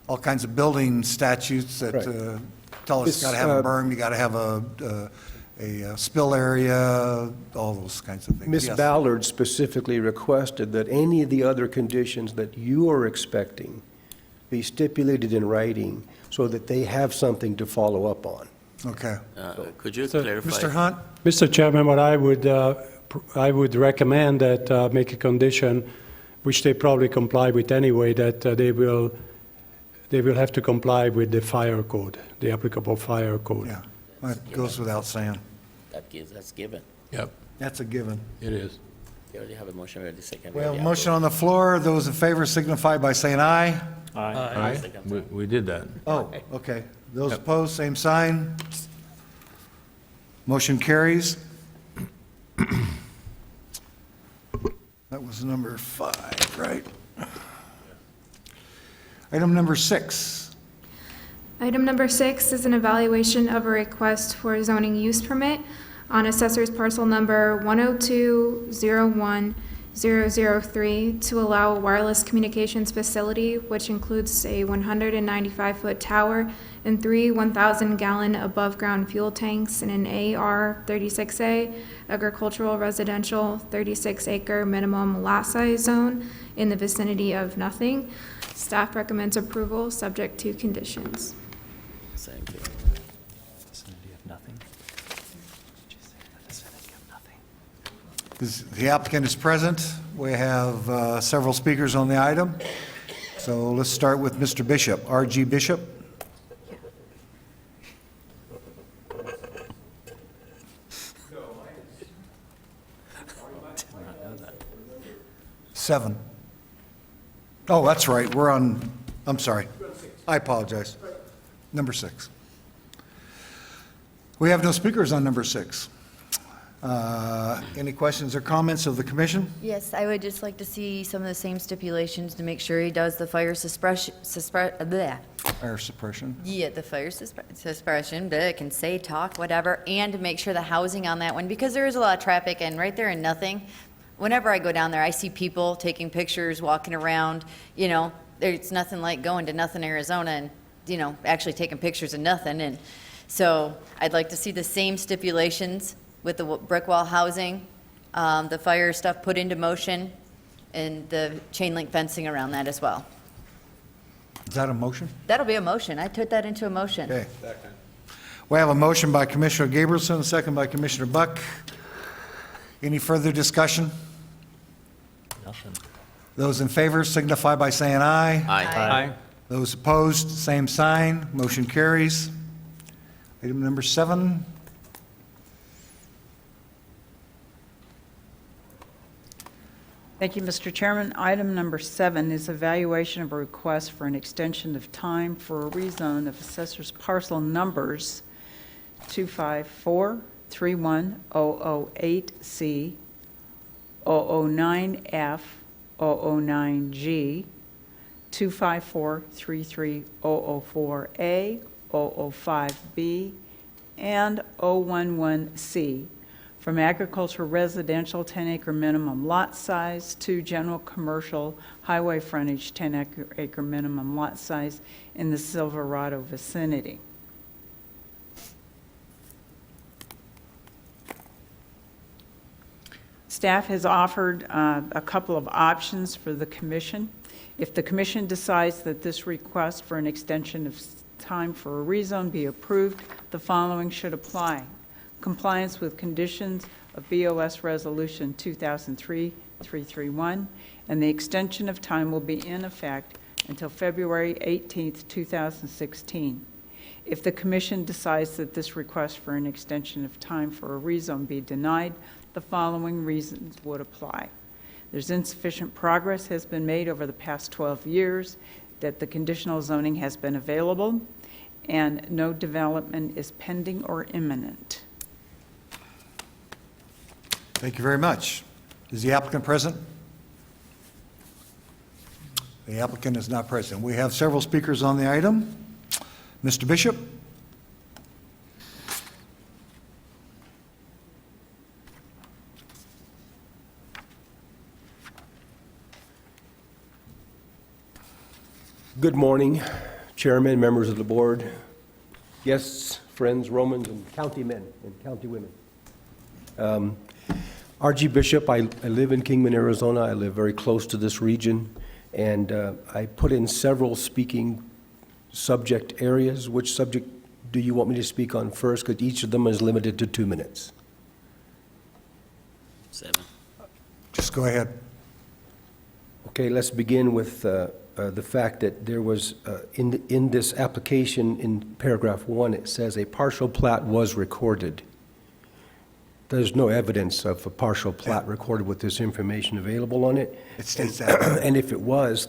all kinds of building statutes that Right. tell us This, you got to have a berm, you got to have a spill area, all those kinds of things. Ms. Yes. Ballard specifically requested that any of the other conditions that you are expecting be stipulated in writing so that they have something to follow up on. Okay. Could you So, clarify? Mr. Hunt? Mr. Chairman, what I would recommend that make a condition, which they probably comply with anyway, that they will have to comply with the fire code, the applicable fire code. Yeah, that goes without saying. That's given. Yep, That's a given. it is. You already have a motion, already second. We have a motion on the floor. Those in favor signify by saying aye. Aye. We did that. Oh, okay. Those Yep. opposed, same sign. Motion carries. That was number 5, right? Item number 6. Item number 6 is an evaluation of a request for a zoning use permit on assessor's parcel number 102-01-003 to allow a wireless communications facility, which includes a 195-foot tower and 3 1,000-gallon above-ground fuel tanks in an AR 36A agricultural residential 36-acre minimum lot size zone in the vicinity of nothing. Staff recommends approval, subject to conditions. Same thing. Vicinity of nothing. Did you say the vicinity of nothing? The applicant is present. We have several speakers on the item. So let's start with Mr. Bishop, R.G. Bishop. Did not know that. 7. Oh, that's right, we're on, I'm sorry. I apologize. Number 6. We have no speakers on number 6. Any questions or comments of the commission? Yes, I would just like to see some of the same stipulations to make sure he does the fire suppression, Fire suppression? yeah, the fire suppression, but it can say, talk, whatever, and to make sure the housing on that one, because there is a lot of traffic, and right there in nothing, whenever I go down there, I see people taking pictures, walking around, you know, there's nothing like going to Nothing, Arizona, and, you know, actually taking pictures of nothing, and so I'd like to see the same stipulations with the brick wall housing, the fire stuff put into motion, and the chain link fencing around that as well. Is that a motion? That'll be a motion. I took that into a motion. Okay. We have a motion by Commissioner Gabrielson, a second by Commissioner Buck. Any further discussion? Nothing. Those in favor signify by saying aye. Aye. Those opposed, same sign. Motion carries. Item number 7. Thank you, Mr. Chairman. Item number 7 is evaluation of a request for an extension of time for a rezone of assessor's parcel numbers 254-31008C, 009F, 009G, 254-33004A, 005B, and 011C from agricultural residential 10-acre minimum lot size to general commercial highway frontage 10-acre minimum lot size in the Silverado vicinity. Staff has offered a couple of options for the commission. If the commission decides that this request for an extension of time for a rezone be approved, the following should apply. Compliance with conditions of BOS Resolution 2003-331, and the extension of time will be in effect until February 18th, 2016. If the commission decides that this request for an extension of time for a rezone be denied, the following reasons would apply. There's insufficient progress has been made over the past 12 years, that the conditional zoning has been available, and no development is pending or imminent. Thank you very much. Is the applicant present? The applicant is not present. We have several speakers on the item. Mr. Bishop? Good morning, Chairman, members of the board, guests, friends, Romans, and county men and county women. R.G. Bishop, I live in Kingman, Arizona. I live very close to this region, and I put in several speaking subject areas. Which subject do you want me to speak on first? Because each of them is limited to 2 minutes. 7. Just go ahead. Okay, let's begin with the fact that there was, in this application, in paragraph 1, it says a partial plat was recorded. There's no evidence of a partial plat recorded with this information available on it. It states that. And if it was,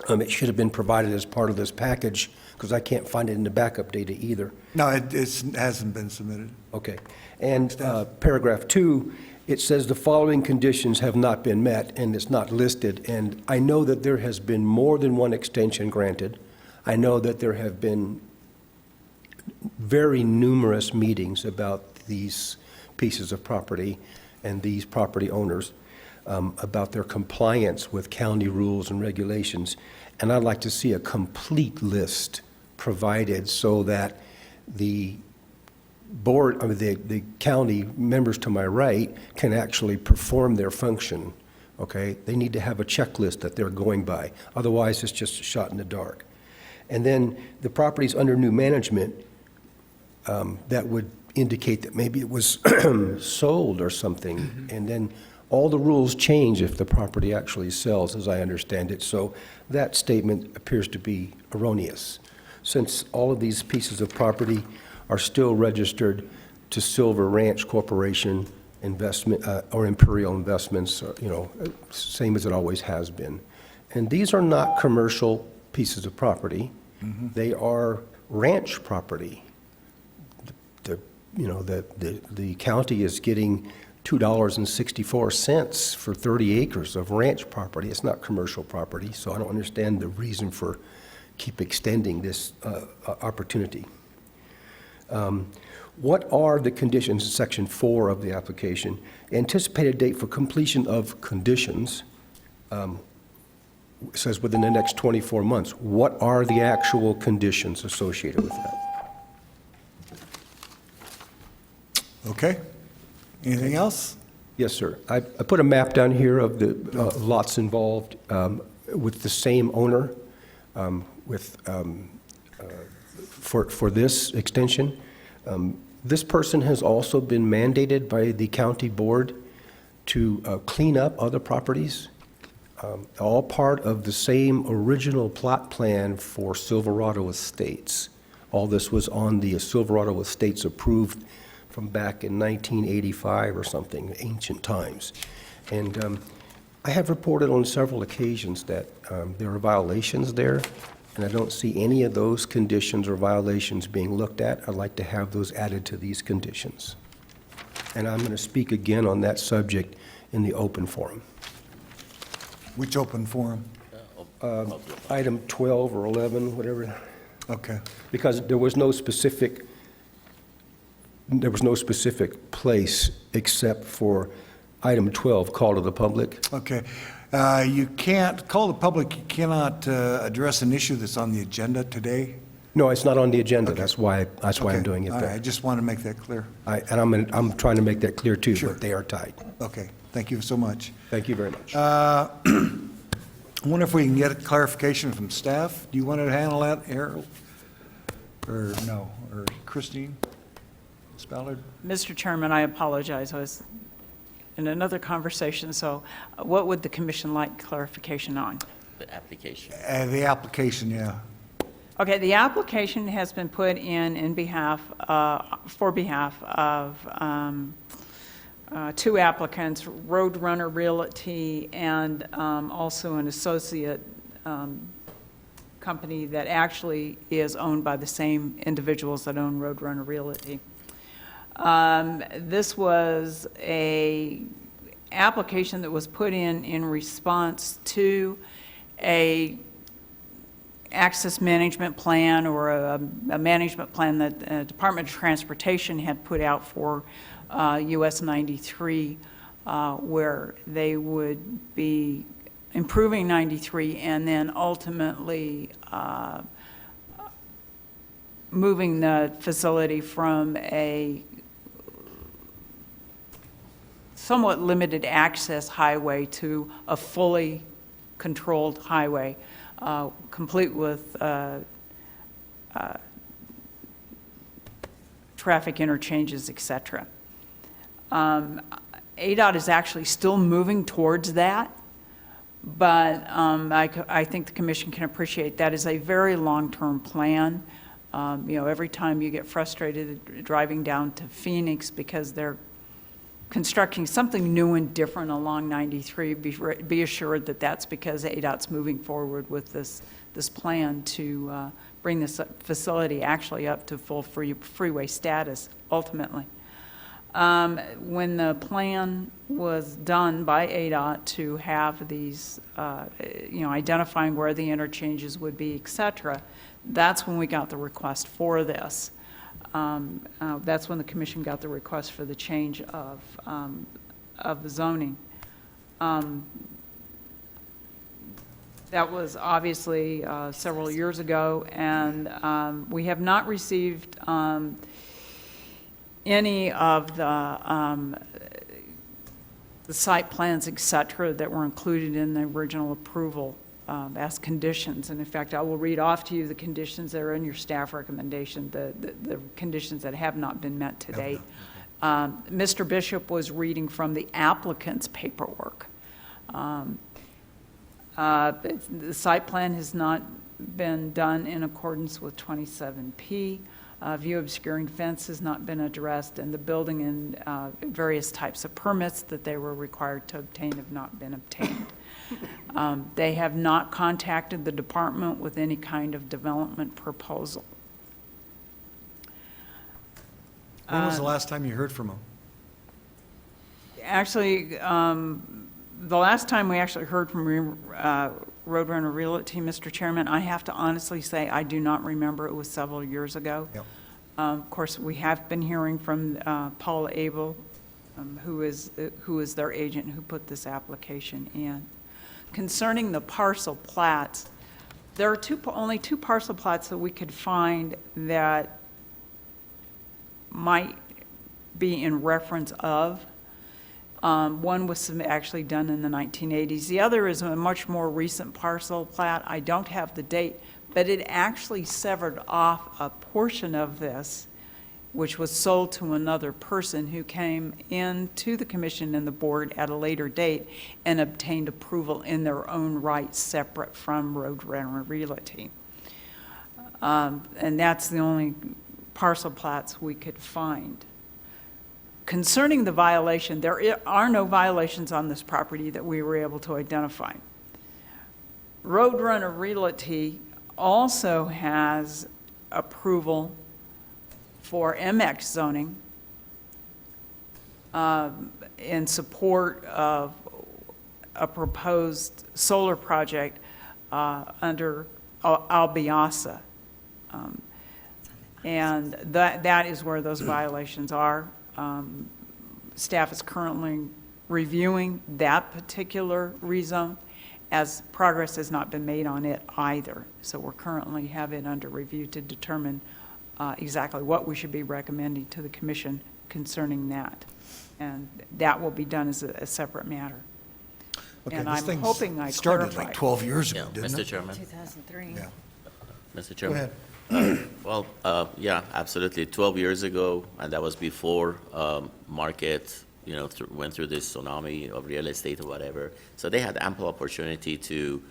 it should have been provided as part of this package, because I can't find it in the backup data either. No, it hasn't been submitted. Okay. And paragraph 2, it says the following conditions have not been met, and it's not listed. And I know that there has been more than one extension granted. I know that there have been very numerous meetings about these pieces of property and these property owners about their compliance with county rules and regulations. And I'd like to see a complete list provided so that the board, I mean, the county members to my right can actually perform their function, okay? They need to have a checklist that they're going by. Otherwise, it's just a shot in the dark. And then the properties under new management, that would indicate that maybe it was sold or something. And then all the rules change if the property actually sells, as I understand it. So that statement appears to be erroneous, since all of these pieces of property are still registered to Silver Ranch Corporation investment, or Imperial Investments, same as it always has been. And these are not commercial pieces of property. They are ranch property. The county is getting $2.64 for 30 acres of ranch property. It's not commercial property, so I don't understand the reason for keep extending this opportunity. What are the conditions in Section 4 of the application? Anticipated date for completion of conditions, it says within the next 24 months. What are the actual conditions associated with that? Okay. Anything else? Yes, sir. I put a map down here of the lots involved with the same owner for this extension. This person has also been mandated by the county board to clean up other properties, all part of the same original plot plan for Silverado Estates. All this was on the Silverado Estates approved from back in 1985 or something, ancient times. And I have reported on several occasions that there are violations there, and I don't see any of those conditions or violations being looked at. I'd like to have those added to these conditions. And I'm going to speak again on that subject in the open forum. Which open forum? Item 12 or 11, whatever. Okay. Because there was no specific place except for item 12, call to the public. Okay. You can't, call the public, you cannot address an issue that's on the agenda today? No, it's not on the agenda. Okay. That's why I'm doing it All right, I there. just want to make that clear. And I'm trying to make that clear too, Sure. but they are tied. Okay, thank you so much. Thank you very much. I wonder if we can get a clarification from staff. Do you want to handle that, Harold? Or no, or Christine? Ms. Ballard? Mr. Chairman, I apologize. I was in another conversation, so what would the commission like clarification on? The application. The application, yeah. Okay, the application has been put in behalf, for behalf of two applicants, Roadrunner Realty and also an associate company that actually is owned by the same individuals that own Roadrunner Realty. This was a application that was put in response to a access management plan or a management plan that the Department of Transportation had put out for US 93, where they would be improving 93 and then ultimately moving the facility from a somewhat limited access highway to a fully controlled highway, complete with traffic interchanges, et cetera. ADOT is actually still moving towards that, but I think the commission can appreciate that is a very long-term plan. Every time you get frustrated driving down to Phoenix because they're constructing something new and different along 93, be assured that that's because ADOT's moving forward with this plan to bring this facility actually up to full freeway status ultimately. When the plan was done by ADOT to have these, identifying where the interchanges would be, et cetera, that's when we got the request for this. That's when the commission got the request for the change of the zoning. That was obviously several years ago, and we have not received any of the site plans, et cetera, that were included in the original approval as conditions. And in fact, I will read off to you the conditions that are in your staff recommendation, the conditions that have not been met to date. Mr. Bishop was reading from the applicant's paperwork. The site plan has not been done in accordance with 27P. View obscuring fence has not been addressed, and the building and various types of permits that they were required to obtain have not been obtained. They have not contacted the department with any kind of development proposal. When was the last time you heard from them? Actually, the last time we actually heard from Roadrunner Realty, Mr. Chairman, I have to honestly say I do not remember. It was several years ago. Yep. Of course, we have been hearing from Paul Abel, who is their agent who put this application in. Concerning the parcel plats, there are only two parcel plats that we could find that might be in reference of. One was actually done in the 1980s. The other is a much more recent parcel plat. I don't have the date, but it actually severed off a portion of this, which was sold to another person who came in to the commission and the board at a later date and obtained approval in their own right, separate from Roadrunner Realty. And that's the only parcel plats we could find. Concerning the violation, there are no violations on this property that we were able to identify. Roadrunner Realty also has approval for MX zoning in support of a proposed solar project under Albiasa. And that is where those violations are. Staff is currently reviewing that particular rezone, as progress has not been made on it either. So we're currently have it under review to determine exactly what we should be recommending to the commission concerning that. And that will be done as a separate matter. Okay, And this I'm thing hoping I started clarified. like 12 years ago, Yeah, didn't Mr. it? Chairman. 2003. Yeah. Mr. Go Chairman. ahead. Well, yeah, absolutely. 12 years ago, and that was before market, went through this tsunami of real estate or whatever. So they had ample opportunity to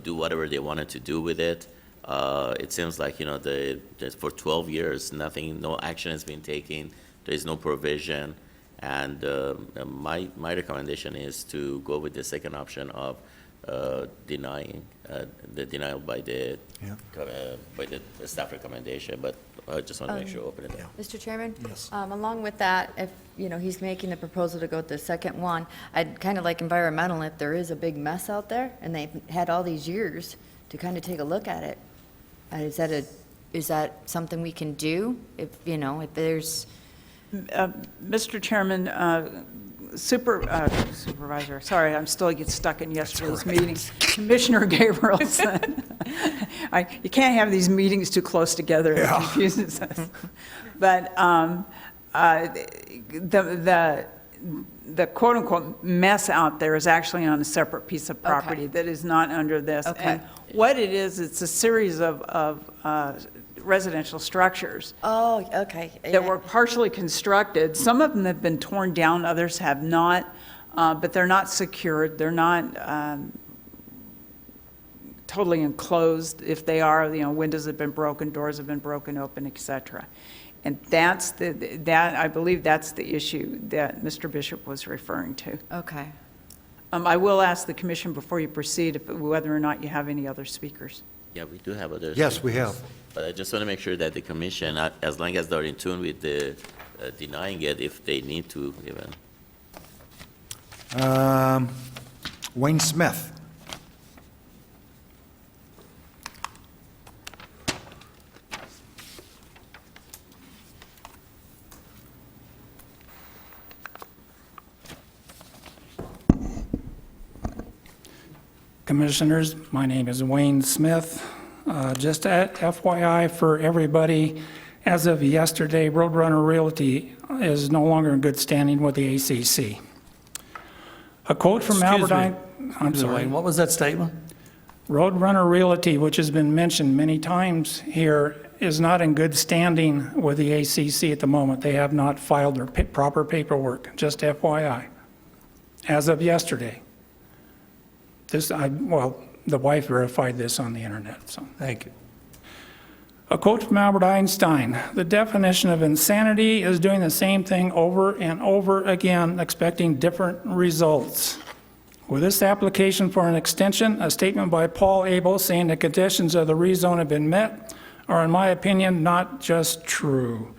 do whatever they wanted to do with it. It seems like, that for 12 years, no action has been taken. There is no provision. And my recommendation is to go with the second option of denying, the denial by the staff recommendation. But I just want to make sure open it up. Mr. Chairman? Yes. Along with that, if, he's making the proposal to go with the second one, I'd kind of like environmental, if there is a big mess out there, and they've had all these years to kind of take a look at it. Is that something we can do? If there's, Mr. Chairman, Supervisor, sorry, I'm still get stuck in yesterday's meeting. Commissioner Gabrielson. You can't have these meetings too close together. It confuses us. But the quote-unquote mess out there is actually on a separate piece of property that is not under this. Okay. And what it is, it's a series of residential structures oh, okay. that were partially constructed. Some of them have been torn down, others have not, but they're not secured. They're not totally enclosed. If they are, windows have been broken, doors have been broken open, et cetera. And I believe that's the issue that Mr. Bishop was referring to. Okay. I will ask the commission before you proceed whether or not you have any other speakers. Yeah, we do have others. Yes, we have. But I just want to make sure that the commission, as long as they're in tune with the denying it, if they need to even. Wayne Smith. Commissioners, my name is Wayne Smith. Just FYI for everybody, as of yesterday, Roadrunner Realty is no longer in good standing with the ACC. A quote from Excuse me. I'm Excuse me, sorry. Wayne, what was that statement? Roadrunner Realty, which has been mentioned many times here, is not in good standing with the ACC at the moment. They have not filed their proper paperwork, just FYI, as of yesterday. The wife verified this on the internet, so. Thank you. A quote from Albert Einstein, "The definition of insanity is doing the same thing over and over again, expecting different results." With this application for an extension, a statement by Paul Abel saying the conditions of the rezone have been met are, in my opinion, not just true.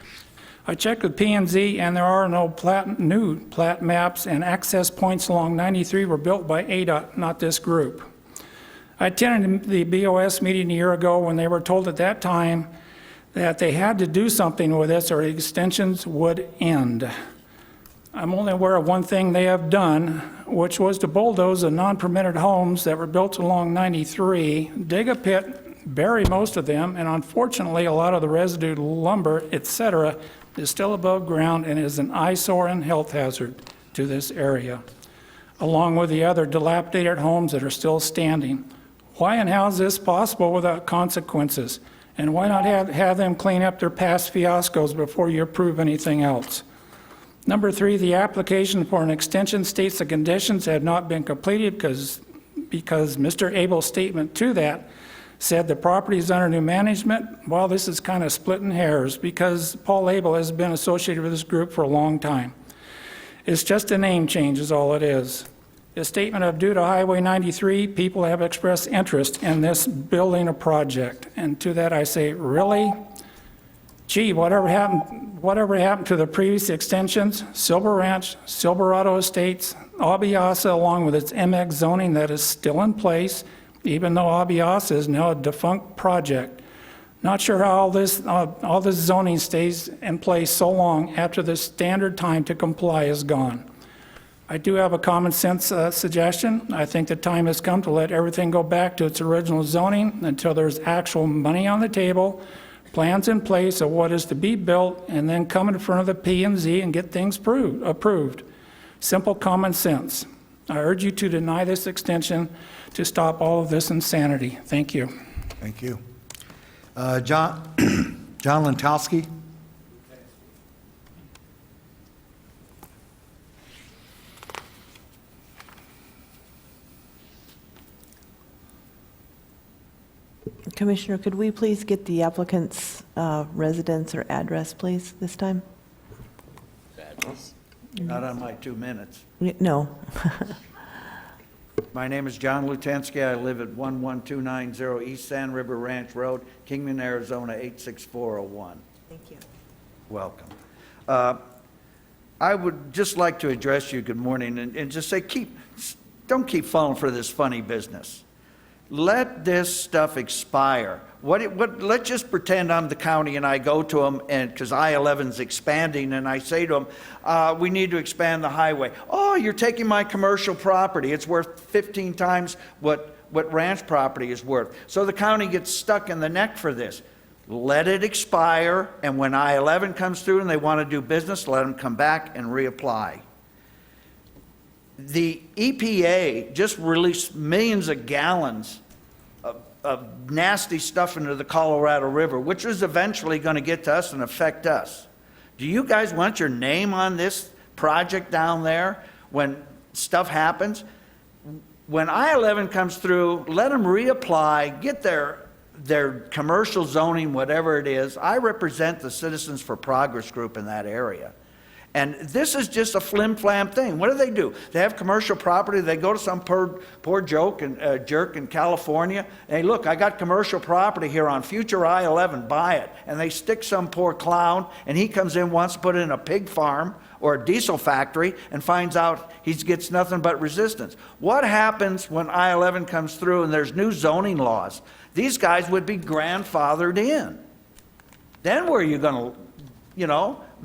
I checked with P&Z, and there are no new plat maps, and access points along 93 were built by ADOT, not this group. I attended the BOS meeting a year ago when they were told at that time that they had to do something with this or extensions would end. I'm only aware of one thing they have done, which was to bulldoze the non-permitted homes that were built along 93, dig a pit, bury most of them, and unfortunately, a lot of the residue lumber, etc., is still above ground and is an eyesore and health hazard to this area, along with the other dilapidated homes that are still standing. Why and how is this possible without consequences? And why not have them clean up their past fiascos before you approve anything else? Number 3, the application for an extension states the conditions have not been completed because Mr. Abel's statement to that said the property is under new management. Well, this is kind of splitting hairs because Paul Abel has been associated with this group for a long time. It's just a name change is all it is. A statement of due to Highway 93, people have expressed interest in this building a project. And to that I say, really? Gee, whatever happened to the previous extensions, Silver Ranch, Silverado Estates, Abiasa, along with its MX zoning that is still in place, even though Abiasa is now a defunct project. Not sure how all this zoning stays in place so long after the standard time to comply is gone. I do have a common sense suggestion. I think the time has come to let everything go back to its original zoning until there's actual money on the table, plans in place of what is to be built, and then come in front of the P&Z and get things approved. Simple common sense. I urge you to deny this extension to stop all of this insanity. Thank you. Thank you. John Lentowski. Commissioner, could we please get the applicant's residence or address, please, this time? Not on my 2 minutes. No. My name is John Lutensky. I live at 11290 East Sand River Ranch Road, Kingman, Arizona, 86401. Thank you. Welcome. I would just like to address you, good morning, and just say, don't keep falling for this funny business. Let this stuff expire. Let's just pretend I'm the county and I go to them, and because I-11's expanding, and I say to them, we need to expand the highway. Oh, you're taking my commercial property. It's worth 15 times what ranch property is worth. So the county gets stuck in the neck for this. Let it expire, and when I-11 comes through and they want to do business, let them come back and reapply. The EPA just released millions of gallons of nasty stuff into the Colorado River, which is eventually going to get to us and affect us. Do you guys want your name on this project down there when stuff happens? When I-11 comes through, let them reapply, get their commercial zoning, whatever it is. I represent the Citizens for Progress group in that area. And this is just a flim-flam thing. What do? They have commercial property. They go to some poor jerk in California. Hey, look, I got commercial property here on future I-11. Buy it. And they stick some poor clown, and he comes in, wants to put in a pig farm or a diesel factory, and finds out he gets nothing but resistance. What happens when I-11 comes through and there's new zoning laws? These guys would be grandfathered in. Then where are you going to,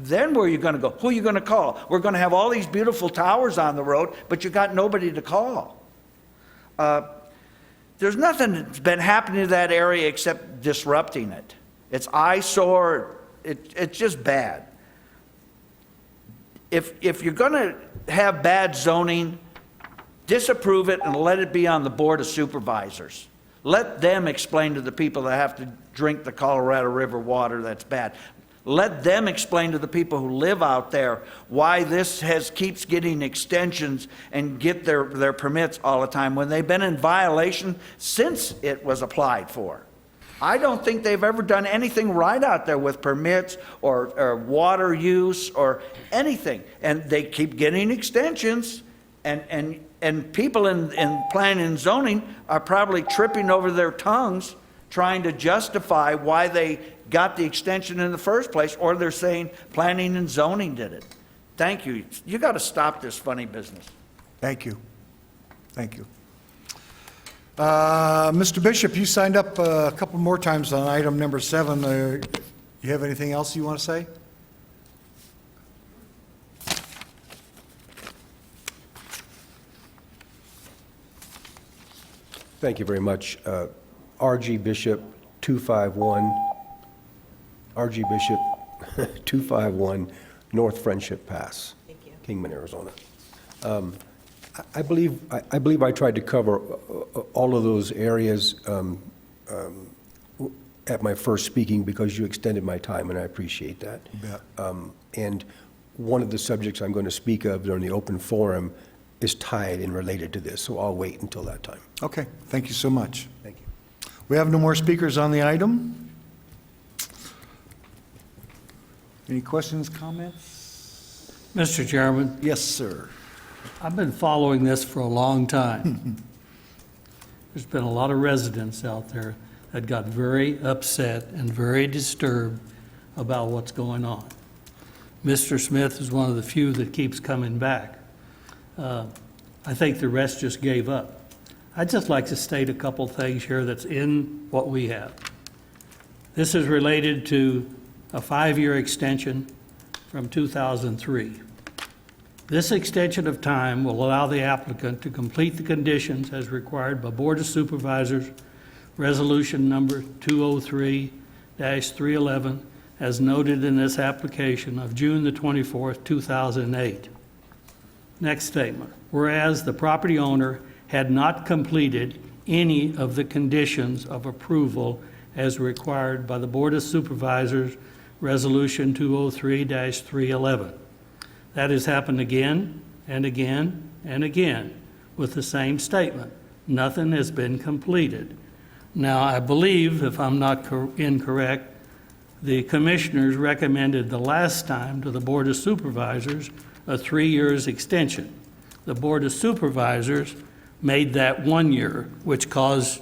then where are you going to go? Who are you going to call? We're going to have all these beautiful towers on the road, but you got nobody to call. There's nothing that's been happening to that area except disrupting it. It's eyesore. It's just bad. If you're going to have bad zoning, disapprove it and let it be on the Board of Supervisors. Let them explain to the people that have to drink the Colorado River water that's bad. Let them explain to the people who live out there why this keeps getting extensions and get their permits all the time when they've been in violation since it was applied for. I don't think they've ever done anything right out there with permits or water use or anything. And they keep getting extensions, and people in planning and zoning are probably tripping over their tongues trying to justify why they got the extension in the first place, or they're saying planning and zoning did it. Thank you. You got to stop this funny business. Thank you. Thank you. Mr. Bishop, you signed up a couple more times on item number 7. You have anything else you want to say? Thank you very much. R.G. Bishop, 251, R.G. Bishop, 251 North Friendship Pass, Kingman, Arizona. I believe I tried to cover all of those areas at my first speaking because you extended my time, and I appreciate that. And one of the subjects I'm going to speak of during the open forum is tied and related to this, so I'll wait until that time. Okay, thank you so much. Thank you. We have no more speakers on the item. Any questions, comments? Mr. Chairman, Yes, sir. I've been following this for a long time. There's been a lot of residents out there that got very upset and very disturbed about what's going on. Mr. Smith is one of the few that keeps coming back. I think the rest just gave up. I'd just like to state a couple things here that's in what we have. This is related to a 5-year extension from 2003. This extension of time will allow the applicant to complete the conditions as required by Board of Supervisors, Resolution Number 203-311, as noted in this application of June the 24th, 2008. Next statement. Whereas the property owner had not completed any of the conditions of approval as required by the Board of Supervisors, Resolution 203-311. That has happened again and again and again with the same statement. Nothing has been completed. Now, I believe, if I'm not incorrect, the commissioners recommended the last time to the Board of Supervisors a 3 years extension. The Board of Supervisors made that 1 year, which caused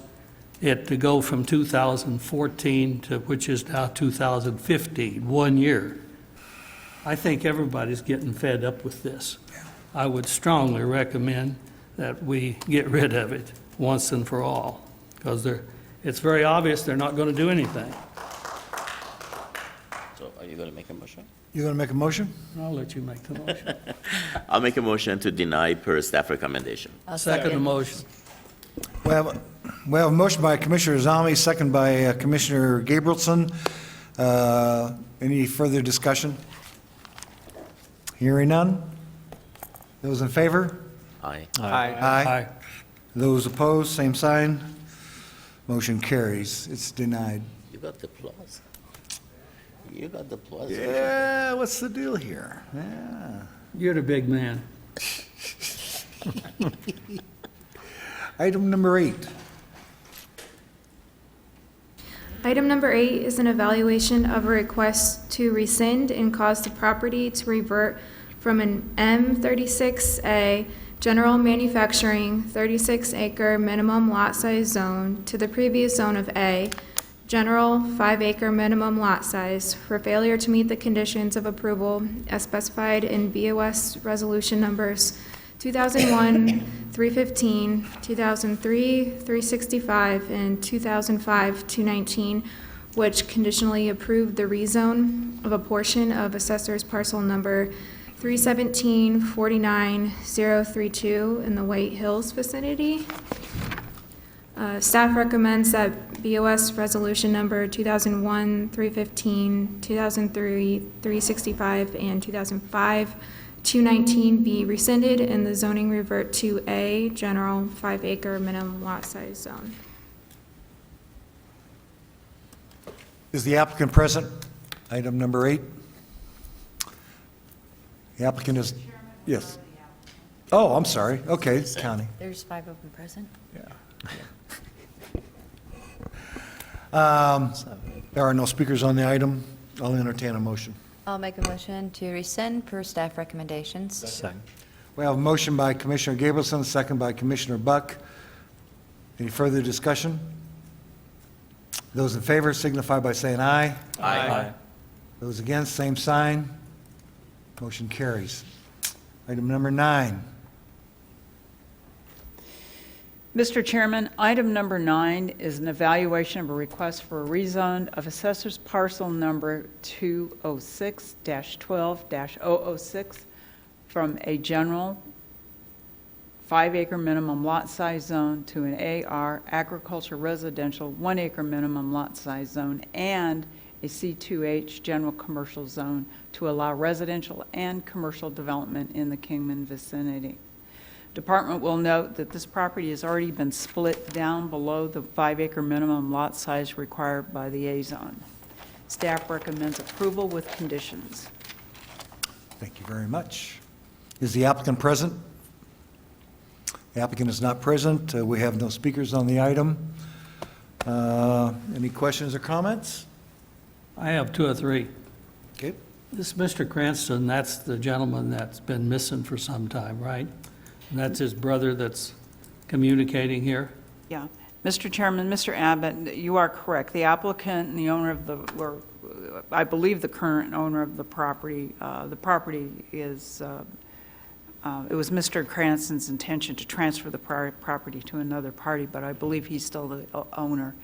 it to go from 2014 to, which is now 2015, 1 year. I think everybody's getting fed up with this. I would strongly recommend that we get rid of it once and for all, because it's very obvious they're not going to do anything. So are you going to make a motion? You going to make a motion? I'll let you make the motion. I'll make a motion to deny per staff recommendation. I'll Second the motion. We have a motion by Commissioner Zalmi, second by Commissioner Gabrielson. Any further discussion? Hearing none? Those in favor? Aye. Aye. Those opposed, same sign. Motion carries. It's denied. You got the plus. You got the plus. Yeah, what's the deal here? Yeah. You're the big man. Item number 8. Item number 8 is an evaluation of a request to rescind and cause the property to revert from an M36A general manufacturing 36-acre minimum lot size zone to the previous zone of A, general 5-acre minimum lot size, for failure to meet the conditions of approval as specified in BOS resolution numbers 2001-315, 2003-365, and 2005-219, which conditionally approved the rezone of a portion of assessor's parcel number 317-49032 in the White Hills vicinity. Staff recommends that BOS resolution number 2001-315, 2003-365, and 2005-219 be rescinded and the zoning revert to A, general 5-acre minimum lot size zone. Is the applicant present? Item number 8. The applicant is, yes. Oh, I'm sorry. Okay, Connie. There's 5 open present. There are no speakers on the item. I'll entertain a motion. I'll make a motion to rescind per staff recommendations. Second. We have a motion by Commissioner Gabrielson, a second by Commissioner Buck. Any further discussion? Those in favor signify by saying aye. Aye. Those against, same sign. Motion carries. Item number 9. Mr. Chairman, item number 9 is an evaluation of a request for a rezone of assessor's parcel number 206-12-006 from a general 5-acre minimum lot size zone to an AR agriculture residential 1-acre minimum lot size zone and a C2H general commercial zone to allow residential and commercial development in the Kingman vicinity. Department will note that this property has already been split down below the 5-acre minimum lot size required by the A zone. Staff recommends approval with conditions. Thank you very much. Is the applicant present? The applicant is not present. We have no speakers on the item. Any questions or comments? I have 2 or 3. Okay. This Mr. Cranston, that's the gentleman that's been missing for some time, right? And that's his brother that's communicating here? Yeah. Mr. Chairman, Mr. Abbott, you are correct. The applicant and the owner of the, or I believe the current owner of the property is, it was Mr. Cranston's intention to transfer the property to another party, but I believe he's still the owner.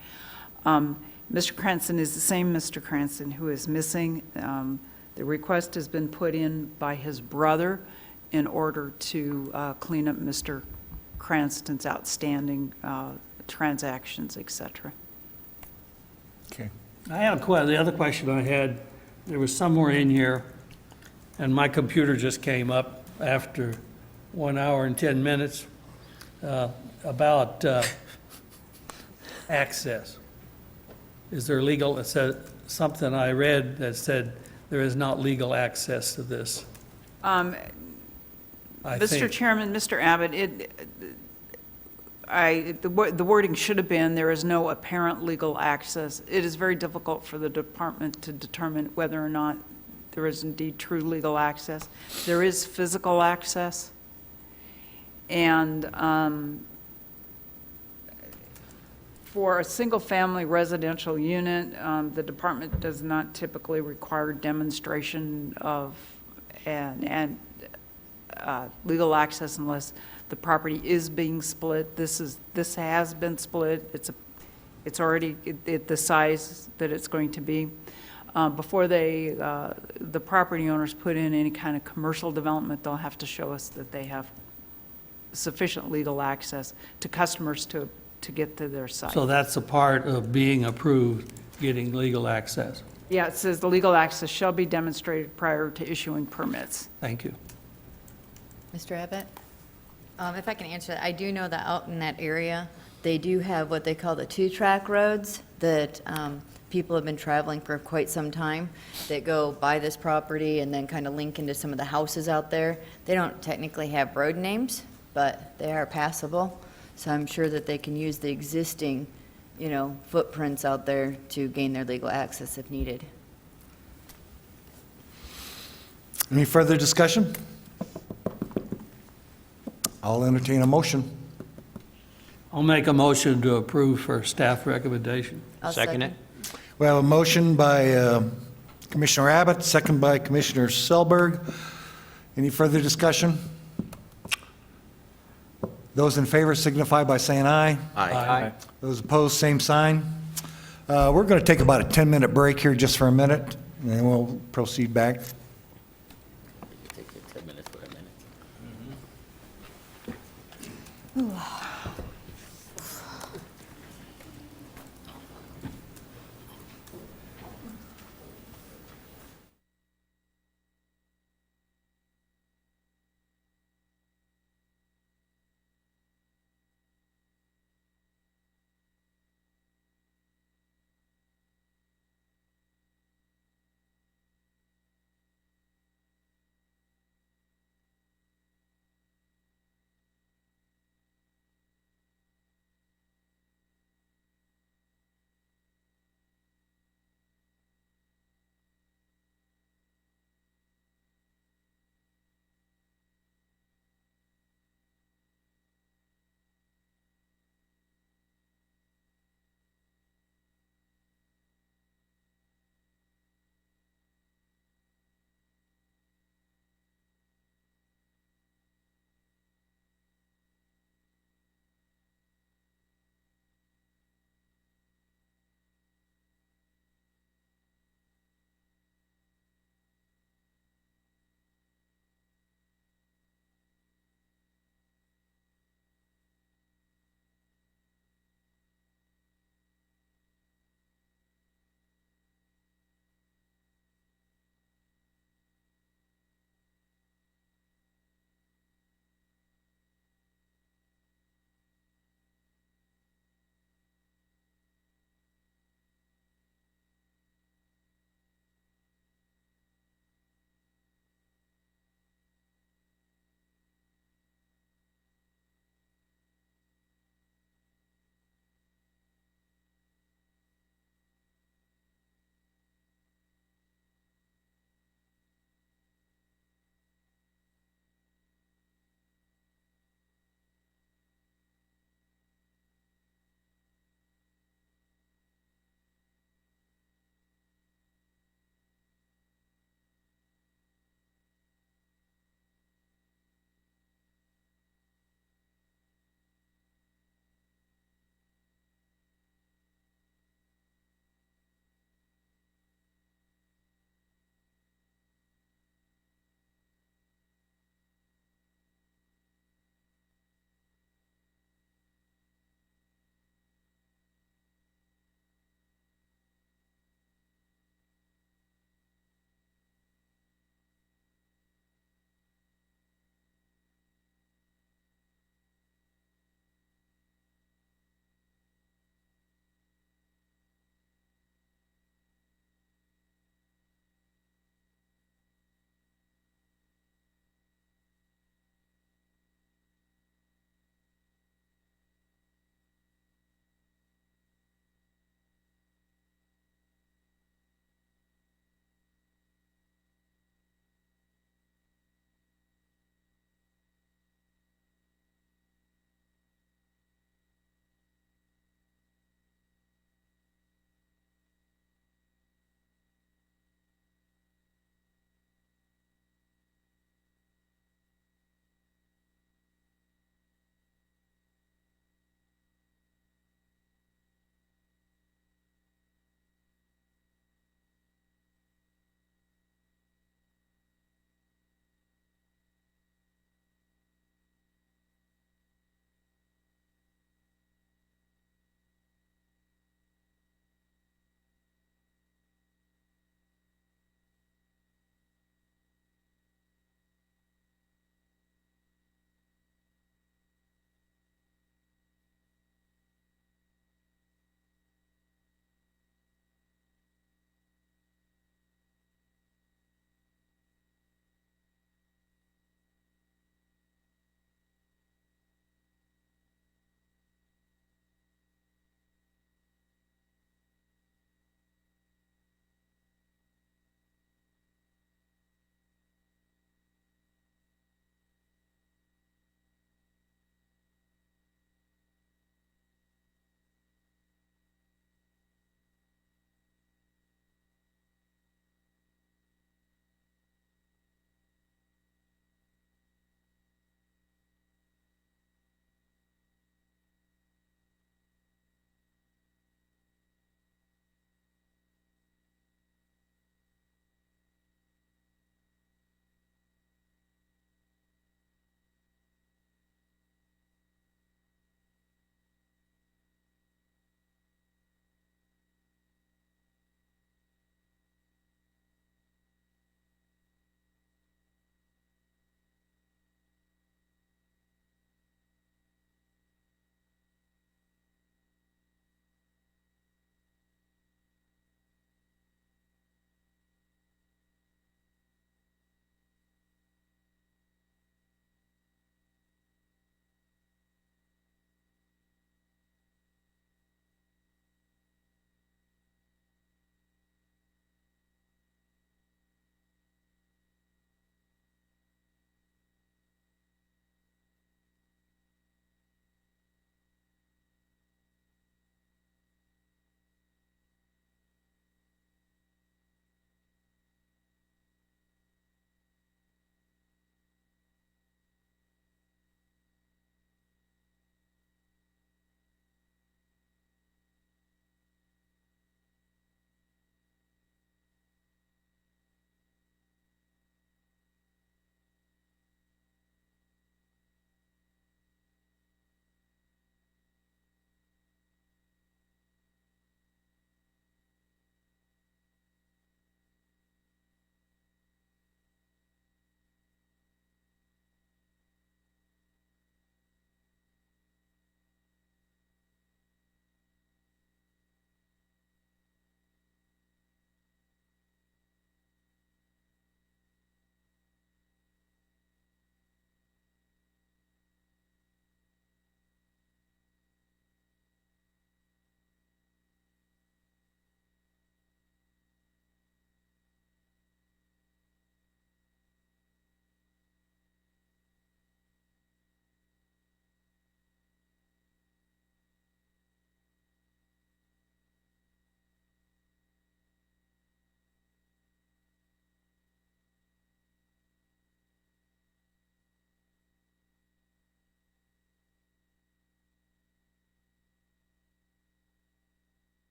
Mr. Cranston is the same Mr. Cranston who is missing. The request has been put in by his brother in order to clean up Mr. Cranston's outstanding transactions, et cetera. Okay. I have the other question I had, there was somewhere in here, and my computer just came up after 1 hour and 10 minutes, about access. Is there legal, it said, something I read that said there is not legal access to this. Mr. Chairman, Mr. Abbott, the wording should have been, there is no apparent legal access. It is very difficult for the department to determine whether or not there is indeed true legal access. There is physical access, and for a single-family residential unit, the department does not typically require demonstration of legal access unless the property is being split. This has been split. It's already at the size that it's going to be. Before the property owners put in any kind of commercial development, they'll have to show us that they have sufficient legal access to customers to get to their site. So that's a part of being approved, getting legal access. Yeah, it says the legal access shall be demonstrated prior to issuing permits. Thank you. Mr. Abbott? If I can answer that, I do know that out in that area, they do have what they call the two-track roads that people have been traveling for quite some time that go by this property and then kind of link into some of the houses out there. They don't technically have road names, but they are passable. So I'm sure that they can use the existing, footprints out there to gain their legal access if needed. Any further discussion? I'll entertain a motion. I'll make a motion to approve for staff recommendation. I'll Second it? We have a motion by Commissioner Abbott, second by Commissioner Selberg. Any further discussion? Those in favor signify by saying aye. Aye. Those opposed, same sign. We're going to take about a 10-minute break here just for a minute, and then we'll proceed back. Take it 10 minutes for a minute.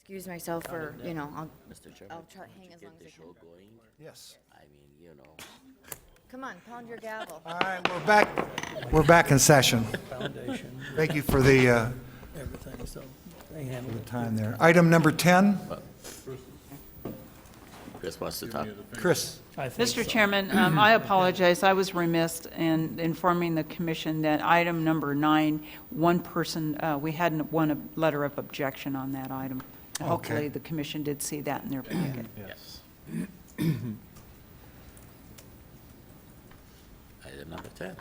excuse myself for, I'll Mr. Chairman, try, once hang you as get long as the I can. show going, Yes. I mean, Come on, pound your gavel. All right, we're back in session. Foundation, Thank you for the everything, so they handle it. time there. Item number 10, Chris wants to talk. Chris. I think Mr. so. Chairman, I apologize. I was remiss in informing the commission that item number 9, one person, we hadn't won a letter of objection on that item. Hopefully, the commission did see that in their packet. Yes. Item number 10.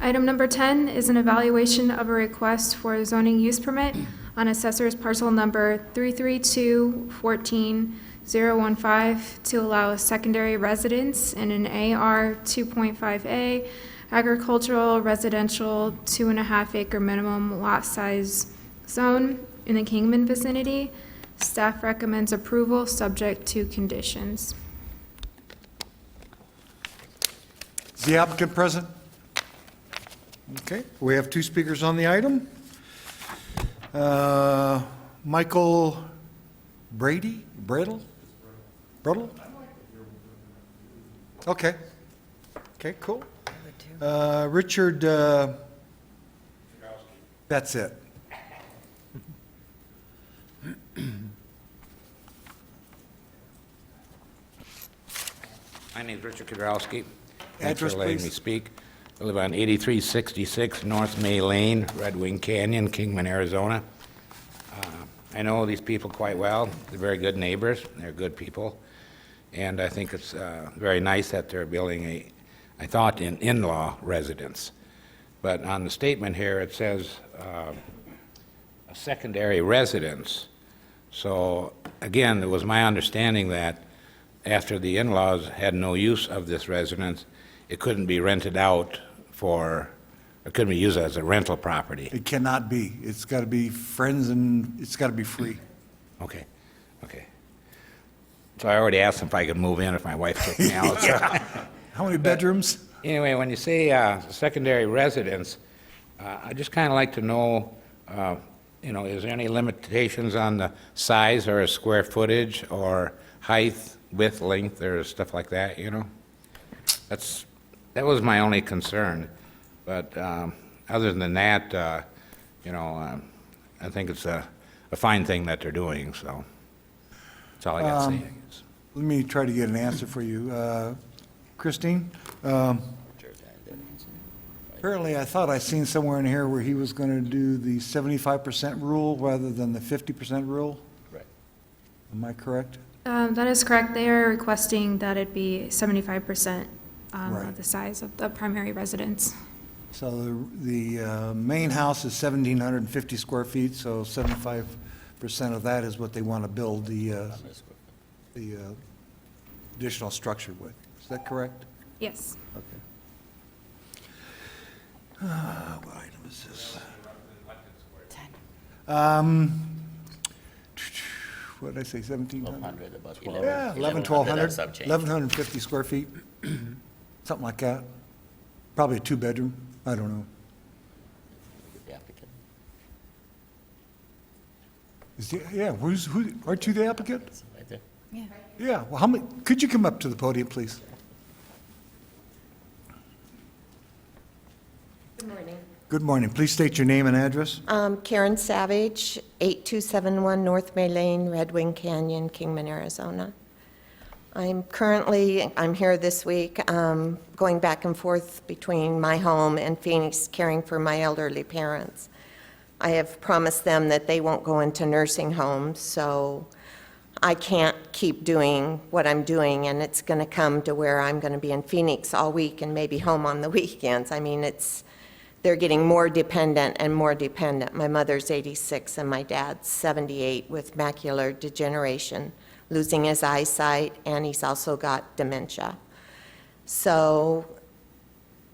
Item number 10 is an evaluation of a request for a zoning use permit on assessor's parcel number 332-14-015 to allow a secondary residence in an AR 2.5A agricultural residential 2.5 acre minimum lot size zone in the Kingman vicinity. Staff recommends approval, subject to conditions. Is the applicant present? Okay, we have 2 speakers on the item. Michael Bradle? Okay. Okay, cool. Richard, that's it. My name is Richard Kudrowski. Thanks Address, for letting please. me speak. I live on 8366 North May Lane, Red Wing Canyon, Kingman, Arizona. I know these people quite well. They're very good neighbors. They're good people. And I think it's very nice that they're building an in-law residence. But on the statement here, it says a secondary residence. So, again, it was my understanding that after the in-laws had no use of this residence, it couldn't be rented out it couldn't be used as a rental property. It cannot be. It's got to be friends and it's got to be free. Okay. So I already asked if I could move in if my wife took me out. So. How many bedrooms? Anyway, when you say secondary residence, I just kind of like to know, is there any limitations on the size or square footage or height, width, length, or stuff like that, That was my only concern. But other than that, I think it's a fine thing that they're doing, so that's all I got to say, I guess. Let me try to get an answer for you. Christine, apparently I thought I seen somewhere in here where he was going to do the 75% rule rather than the 50% rule. Right. Am I correct? That is correct. They are requesting that it be 75% Right. of the size of the primary residence. So the main house is 1,750 square feet, so 75% of that is what they want to build the additional structure with. Is that correct? Yes. Okay. What item is this? What did I say, 1,700? 1,200, about 11. Yeah, 1,100 and some change. 1,150 square feet, something like that. Probably a 2-bedroom, I don't know. The applicant. Aren't you the applicant? Right there. Yeah, well, could you come up to the podium, please? Good morning. Good morning. Please state your name and address. Karen Savage, 8271 North May Lane, Red Wing Canyon, Kingman, Arizona. I'm here this week, going back and forth between my home and Phoenix, caring for my elderly parents. I have promised them that they won't go into nursing homes, so I can't keep doing what I'm doing, and it's going to come to where I'm going to be in Phoenix all week and maybe home on the weekends. I mean, they're getting more dependent and more dependent. My mother's 86 and my dad's 78 with macular degeneration, losing his eyesight, and he's also got dementia. So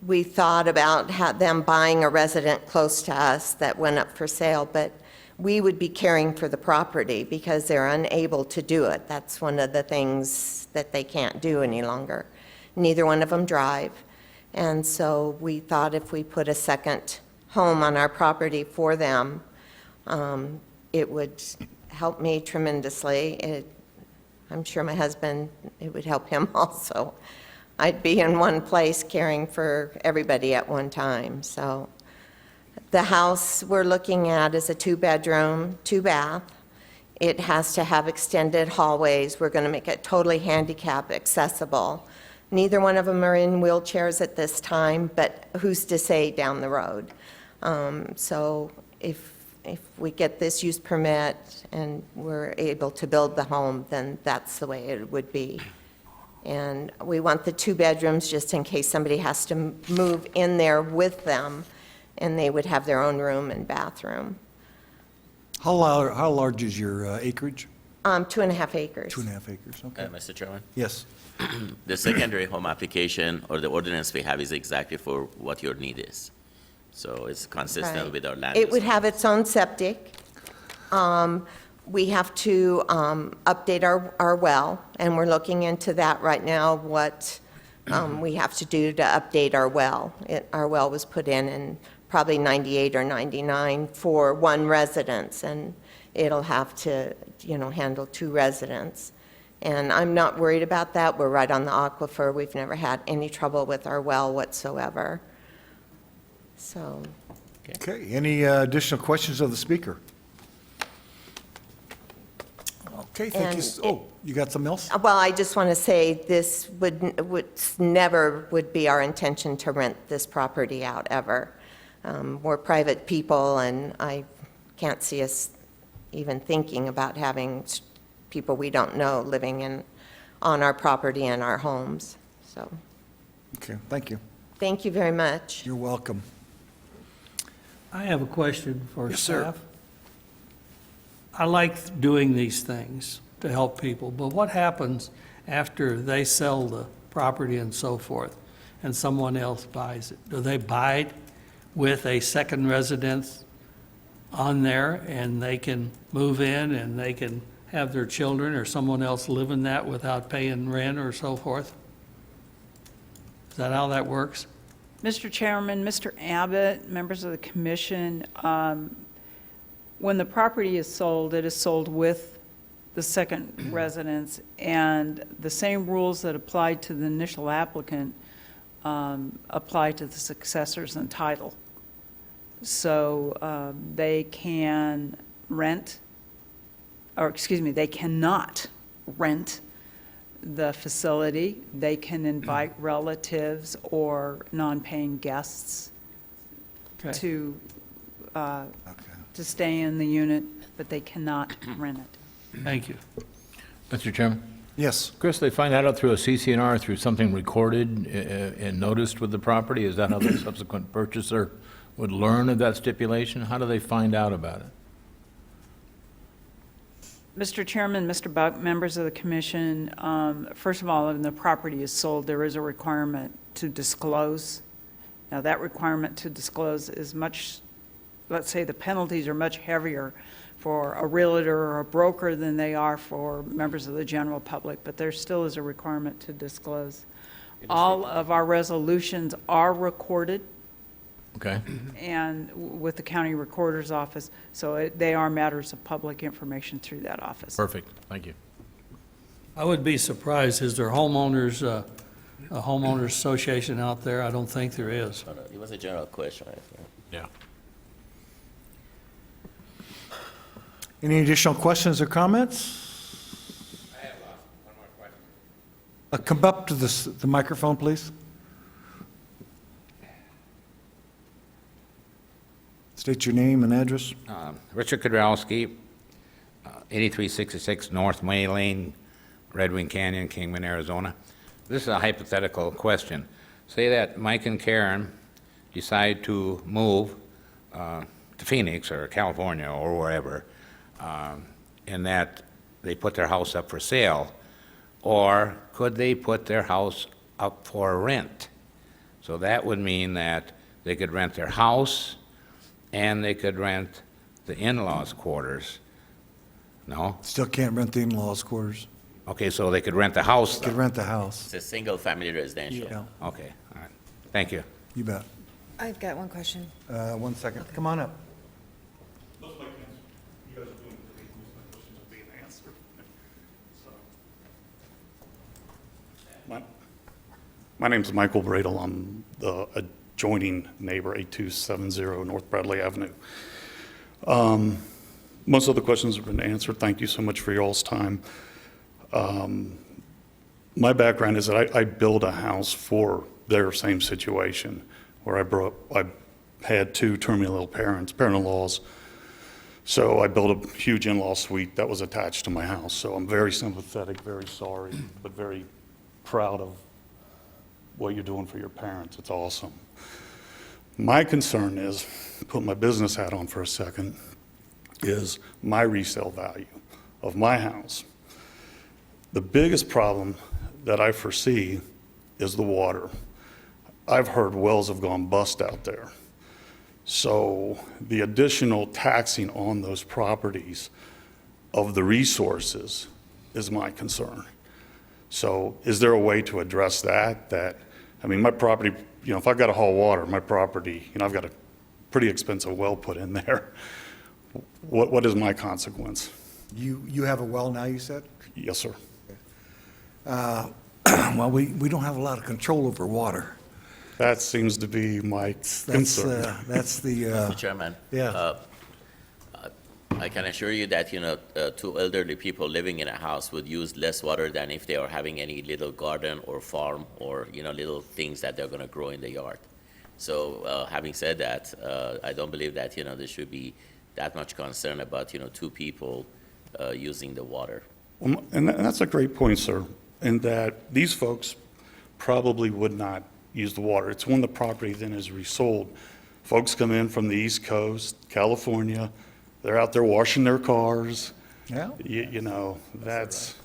we thought about them buying a resident close to us that went up for sale, but we would be caring for the property because they're unable to do it. That's one of the things that they can't do any longer. Neither one of them drive. And so we thought if we put a second home on our property for them, it would helped me tremendously. I'm sure my husband, it would help him also. I'd be in one place caring for everybody at one time, so. The house we're looking at is a 2-bedroom, 2-bath. It has to have extended hallways. We're going to make it totally handicap accessible. Neither one of them are in wheelchairs at this time, but who's to say down the road? So if we get this use permit and we're able to build the home, then that's the way it would be. And we want the 2 bedrooms just in case somebody has to move in there with them, and they would have their own room and bathroom. How large is your acreage? 2.5 acres. 2.5 acres, okay. Mr. Chairman? Yes. The secondary home application or the ordinance we have is exactly for what your need is. So it's consistent Right. with our land It use. would have its own septic. We have to update our well, and we're looking into that right now, what we have to do to update our well. Our well was put in probably 98 or 99 for one residence, and it'll have to, handle 2 residents. And I'm not worried about that. We're right on the aquifer. We've never had any trouble with our well whatsoever. So, Okay, any additional questions of the speaker? Okay, thank you. And Oh, you got something else? well, I just want to say this would never would be our intention to rent this property out ever. We're private people, and I can't see us even thinking about having people we don't know living on our property and our homes. So, Okay, thank you. thank you very much. You're welcome. I have a question for Yes, sir. staff. I like doing these things to help people, but what happens after they sell the property and so forth, and someone else buys it? Do they buy it with a second residence on there, and they can move in, and they can have their children or someone else live in that without paying rent or so forth? Is that how that works? Mr. Chairman, Mr. Abbott, members of the commission, when the property is sold, it is sold with the second residence, and the same rules that apply to the initial applicant apply to the successors in title. So they can rent, or excuse me, they cannot rent the facility. They can invite relatives or non-paying guests Okay. to stay in the unit, but they cannot rent it. Thank you. Mr. Chairman? Yes. Chris, they find that out through a CCNR, through something recorded and noticed with the property? Is that how the subsequent purchaser would learn of that stipulation? How do they find out about it? Mr. Chairman, Mr. Buck, members of the commission, first of all, when the property is sold, there is a requirement to disclose. Now, that requirement to disclose is much, let's say the penalties are much heavier for a realtor or a broker than they are for members of the general public, but there still is a requirement to disclose. All of our resolutions are recorded Okay. and with the county recorder's office, so they are matters of public information through that office. Perfect. Thank you. I would be surprised, is there homeowners, a homeowners association out there? I don't think there is. It was a general question, I think. Yeah. Any additional questions or comments? I have one more question. Come up to the microphone, please. State your name and address. Richard Kudrowski, 8366 North May Lane, Red Wing Canyon, Kingman, Arizona. This is a hypothetical question. Say that Mike and Karen decide to move to Phoenix or California or wherever, and that they put their house up for sale, or could they put their house up for rent? So that would mean that they could rent their house and they could rent the in-laws' quarters. No? Still can't rent the in-laws' quarters. Okay, so they could rent the house, Could though? rent the house. It's a single-family residential. Yeah, Okay, all right. Thank you. you bet. I've got one question. 1 second. Come on up. My name's Michael Bradle. I'm the adjoining neighbor, 8270 North Bradley Avenue. Most of the questions have been answered. Thank you so much for y'all's time. My background is that I built a house for their same situation, where I had two terminally ill parent-in-laws. So I built a huge in-law suite that was attached to my house. So I'm very sympathetic, very sorry, but very proud of what you're doing for your parents. It's awesome. My concern is, put my business hat on for a second, is my resale value of my house. The biggest problem that I foresee is the water. I've heard wells have gone bust out there. So the additional taxing on those properties of the resources is my concern. So is there a way to address that? I mean, my property, if I've got to haul water, my property, I've got a pretty expensive well put in there. What is my consequence? You have a well now, you said? Yes, sir. Well, we don't have a lot of control over water. That seems to be my concern. That's the. Mr. Chairman. Yeah. I can assure you that, two elderly people living in a house would use less water than if they are having any little garden or farm or, little things that they're going to grow in the yard. So having said that, I don't believe that, there should be that much concern about, two people using the water. Well, and that's a great point, sir, in that these folks probably would not use the water. It's when the property then is resold. Folks come in from the East Coast, California, they're out there washing their cars. Yeah. That's.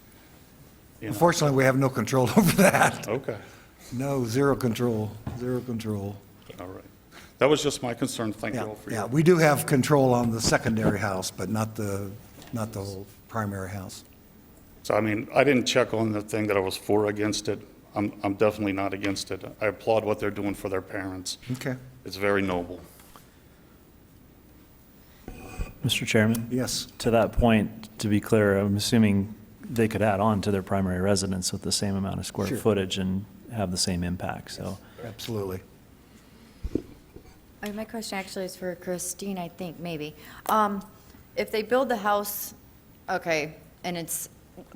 Unfortunately, we have no control over that. Okay. No, zero control. All right. That was just my concern. Thank you all for your. We do have control on the secondary house, but not the whole primary house. So, I didn't check on the thing that I was for or against it. I'm definitely not against it. I applaud what they're doing for their parents. Okay. It's very noble. Mr. Chairman? Yes. To that point, to be clear, I'm assuming they could add on to their primary residence with the same amount of square Sure. footage and have the same impact, so. Absolutely. My question actually is for Christine, I think, maybe. If they build the house, okay, and it's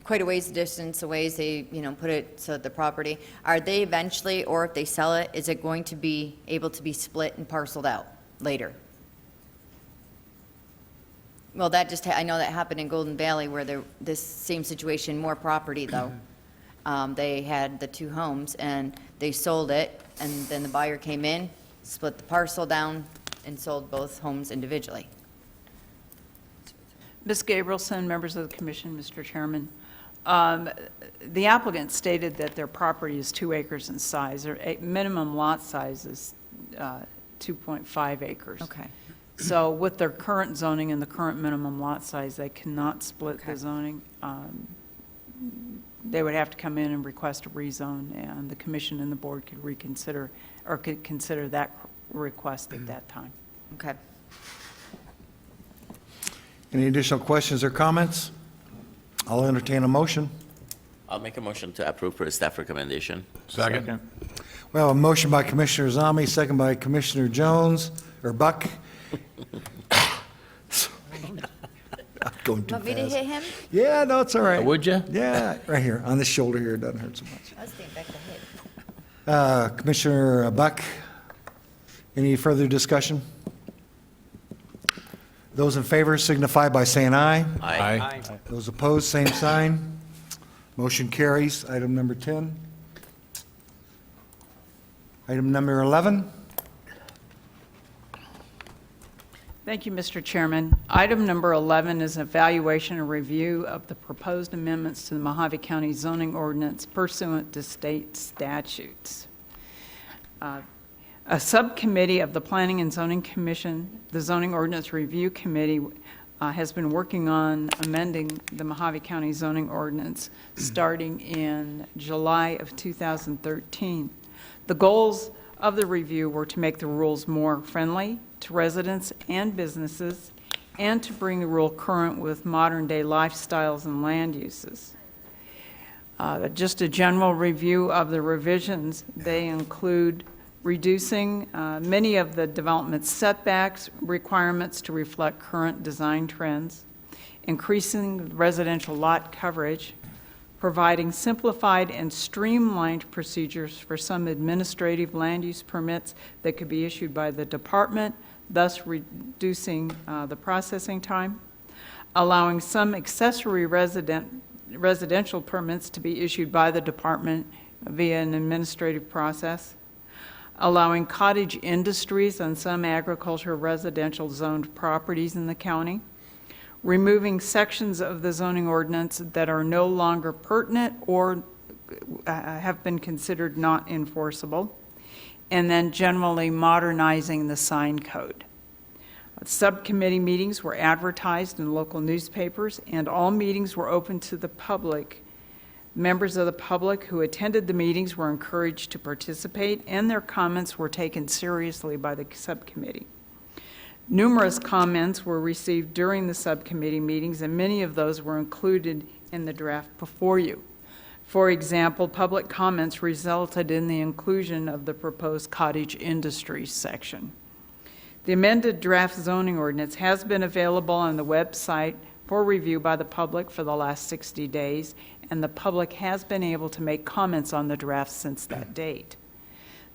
quite a ways distance away, they, put it so that the property, are they eventually, or if they sell it, is it going to be able to be split and parceled out later? Well, I know that happened in Golden Valley where this same situation, more property though. They had the two homes and they sold it, and then the buyer came in, split the parcel down, and sold both homes individually. Ms. Gabrielson, members of the commission, Mr. Chairman, the applicant stated that their property is 2 acres in size. Their minimum lot size is 2.5 acres. Okay. So with their current zoning and the current minimum lot size, they cannot split the zoning. They would have to come in and request a rezone, and the commission and the board could reconsider, or could consider that request at that time. Okay. Any additional questions or comments? I'll entertain a motion. I'll make a motion to approve per staff recommendation. Second. We have a motion by Commissioner Zami, second by Commissioner Jones, or Buck. I'm going too Want me to fast. hit him? Yeah, no, it's all right. Would you? Yeah, right here, on the shoulder here, it doesn't hurt so much. I was thinking back to hit. Commissioner Buck, any further discussion? Those in favor signify by saying aye. Aye. Those opposed, same sign. Motion carries. Item number 10. Item number 11. Thank you, Mr. Chairman. Item number 11 is an evaluation and review of the proposed amendments to the Mohave County zoning ordinance pursuant to state statutes. A subcommittee of the Planning and Zoning Commission, the Zoning Ordinance Review Committee, has been working on amending the Mohave County zoning ordinance starting in July of 2013. The goals of the review were to make the rules more friendly to residents and businesses, and to bring the rule current with modern-day lifestyles and land uses. Just a general review of the revisions, they include reducing many of the development setbacks requirements to reflect current design trends, increasing residential lot coverage, providing simplified and streamlined procedures for some administrative land use permits that could be issued by the department, thus reducing the processing time, allowing some accessory residential permits to be issued by the department via an administrative process, allowing cottage industries on some agricultural residential zoned properties in the county, removing sections of the zoning ordinance that are no longer pertinent or have been considered not enforceable, and then generally modernizing the sign code. Subcommittee meetings were advertised in local newspapers, and all meetings were open to the public. Members of the public who attended the meetings were encouraged to participate, and their comments were taken seriously by the subcommittee. Numerous comments were received during the subcommittee meetings, and many of those were included in the draft before you. For example, public comments resulted in the inclusion of the proposed cottage industries section. The amended draft zoning ordinance has been available on the website for review by the public for the last 60 days, and the public has been able to make comments on the draft since that date.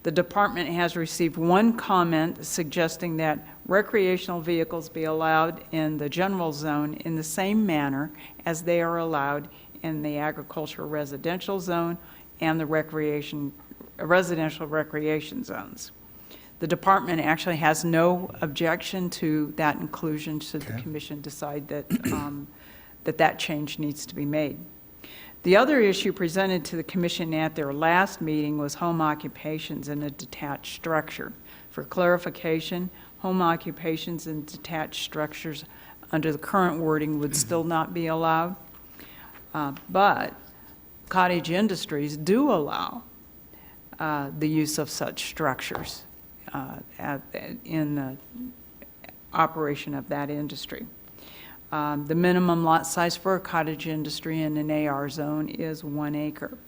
The department has received one comment suggesting that recreational vehicles be allowed in the general zone in the same manner as they are allowed in the agricultural residential zone and the residential recreation zones. The department actually has no objection to that inclusion should the commission decide that that change needs to be made. The other issue presented to the commission at their last meeting was home occupations in a detached structure. For clarification, home occupations in detached structures under the current wording would still not be allowed, but cottage industries do allow the use of such structures in the operation of that industry. The minimum lot size for a cottage industry in an AR zone is 1 acre.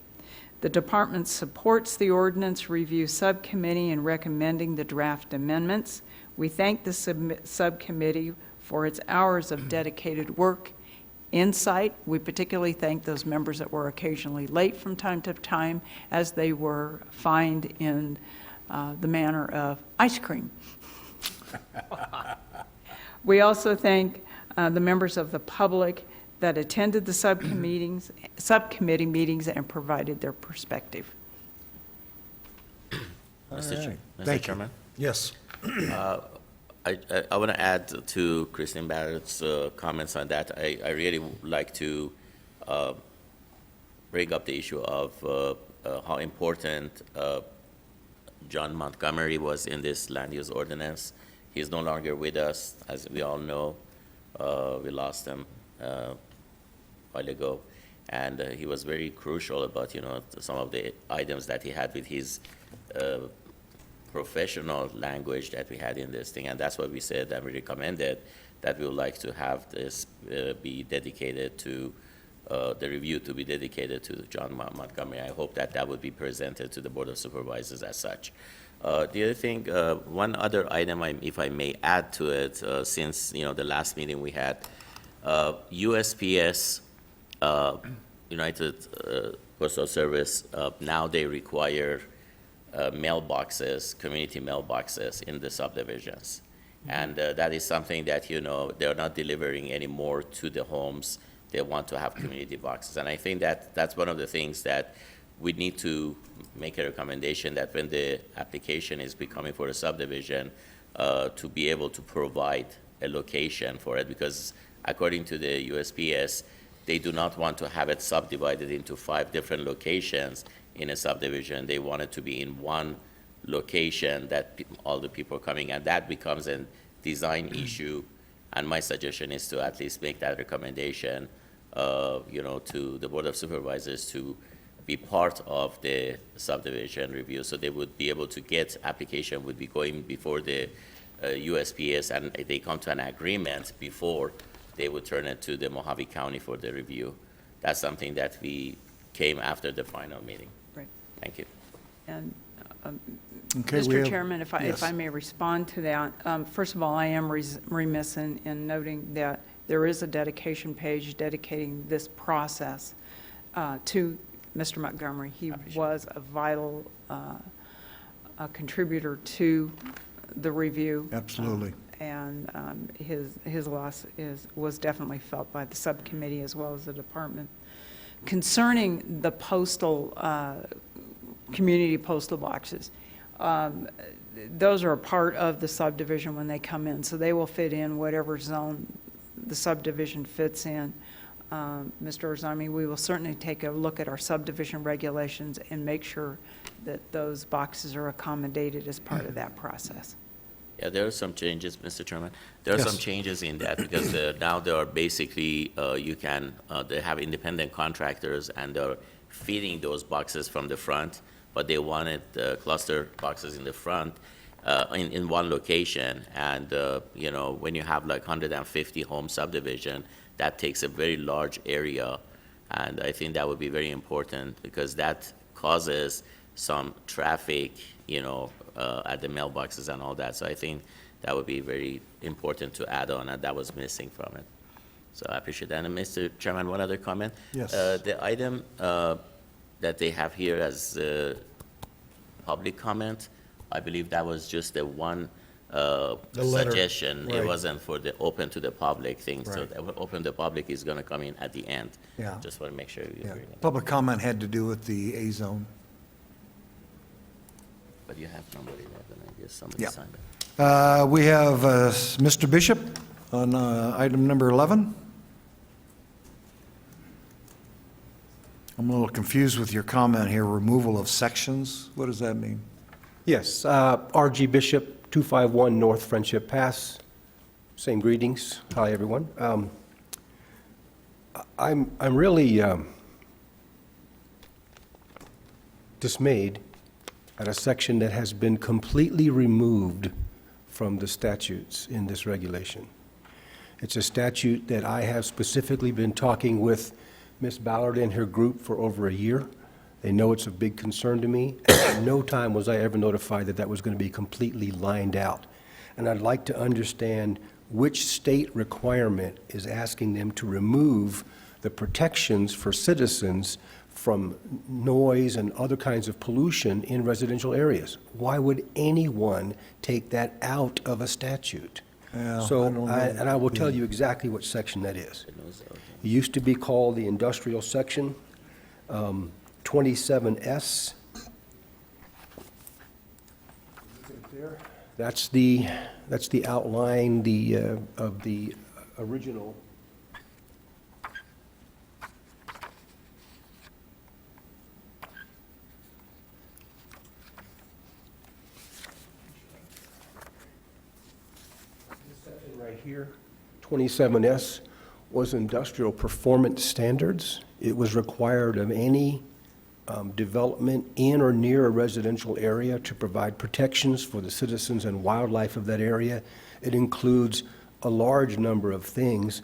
The department supports the ordinance review subcommittee in recommending the draft amendments. We thank the subcommittee for its hours of dedicated work, insight. We particularly thank those members that were occasionally late from time to time as they were fined in the manner of ice cream. We also thank the members of the public that attended the subcommittee meetings and provided their perspective. Mr. Thank you. Chairman? Yes. I want to add to Christine Barrett's comments on that. I really would like to bring up the issue of how important John Montgomery was in this land use ordinance. He's no longer with us, as we all know. We lost him a while ago, and he was very crucial about some of the items that he had with his professional language that we had in this thing, and that's what we said and we recommended that we would like to have this be dedicated to the review to be dedicated to John Montgomery. I hope that would be presented to the Board of Supervisors as such. The other thing, one other item, if I may add to it, since the last meeting we had, USPS, United Postal Service, now they require mailboxes, community mailboxes in the subdivisions. And that is something that, they're not delivering anymore to the homes. They want to have community boxes. And I think that's one of the things that we need to make a recommendation that when the application is becoming for a subdivision, to be able to provide a location for it, because according to the USPS, they do not want to have it subdivided into 5 different locations in a subdivision. They want it to be in one location that all the people are coming, and that becomes a design issue. And my suggestion is to at least make that recommendation, to the Board of Supervisors to be part of the subdivision review, so they would be able to get application would be going before the USPS, and they come to an agreement before they would turn it to the Mohave County for the review. That's something that we came after the final meeting. Right. Thank you. And Okay, we Mr. have- Chairman, if yes. I may respond to that, first of all, I am remiss in noting that there is a dedication page dedicating this process to Mr. Montgomery. He was a vital contributor to the review. Absolutely. And his loss was definitely felt by the subcommittee as well as the department. Concerning the community postal boxes, those are a part of the subdivision when they come in, so they will fit in whatever zone the subdivision fits in. Mr. Orzami, we will certainly take a look at our subdivision regulations and make sure that those boxes are accommodated as part of that process. Yeah, there are some changes, Mr. Chairman. There are Yes. some changes in that because now there are basically, they have independent contractors and they're feeding those boxes from the front, but they wanted cluster boxes in the front in one location. And, when you have like 150 home subdivision, that takes a very large area. And I think that would be very important because that causes some traffic, at the mailboxes and all that. So I think that would be very important to add on, and that was missing from it. So I appreciate that. And Mr. Chairman, one other comment. Yes. The item that they have here as public comment, I believe that was just the one The letter, suggestion. It right. wasn't for the open to the public thing. So Right. the open to the public is going to come in at the end. Yeah. Just want to make sure you Yeah. agree with that. Public comment had to do with the A-zone. But you have number 11, I guess somebody Yeah. signed it. We have Mr. Bishop on item number 11. I'm a little confused with your comment here, removal of sections. What does that mean? Yes, R.G. Bishop, 251 North Friendship Pass. Same greetings. Hi, everyone. I'm really dismayed at a section that has been completely removed from the statutes in this regulation. It's a statute that I have specifically been talking with Ms. Ballard and her group for over a year. They know it's a big concern to me. At no time was I ever notified that that was going to be completely lined out. And I'd like to understand which state requirement is asking them to remove the protections for citizens from noise and other kinds of pollution in residential areas. Why would anyone take that out of a statute? Yeah, I So, don't know. and I will tell you exactly what section that is. It used to be called the industrial section, 27S. That's the outline of the original. This section right here, 27S, was industrial performance standards. It was required of any development in or near a residential area to provide protections for the citizens and wildlife of that area. It includes a large number of things.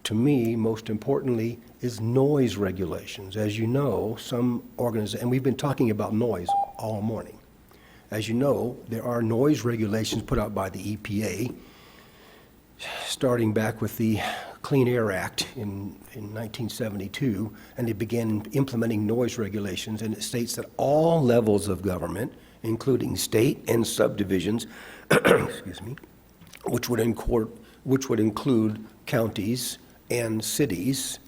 To me, most importantly, is noise regulations. As you know, some organizations, and we've been talking about noise all morning. As you know, there are noise regulations put out by the EPA, starting back with the Clean Air Act in 1972, and they began implementing noise regulations, and it states that all levels of government, including state and subdivisions, excuse me, which would include counties and cities,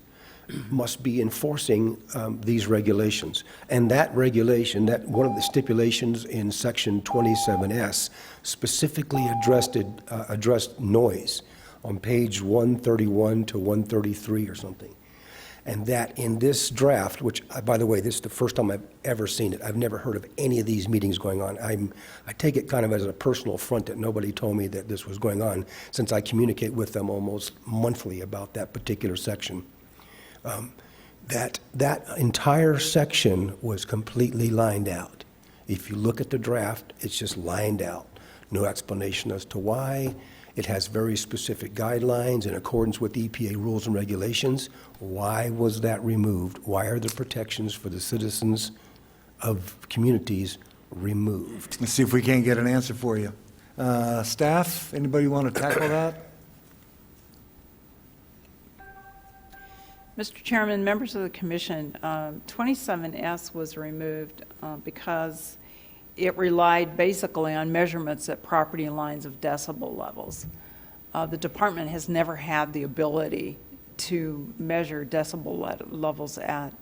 must be enforcing these regulations. And that regulation, that one of the stipulations in Section 27S specifically addressed noise on page 131 to 133 or something. And that in this draft, which, by the way, this is the first time I've ever seen it. I've never heard of any of these meetings going on. I take it kind of as a personal affront that nobody told me that this was going on, since I communicate with them almost monthly about that particular section. That entire section was completely lined out. If you look at the draft, it's just lined out. No explanation as to why. It has very specific guidelines in accordance with EPA rules and regulations. Why was that removed? Why are the protections for the citizens of communities removed? Let's see if we can't get an answer for you. Staff, anybody want to tackle that? Mr. Chairman, members of the commission, 27S was removed because it relied basically on measurements at property lines of decibel levels. The department has never had the ability to measure decibel levels at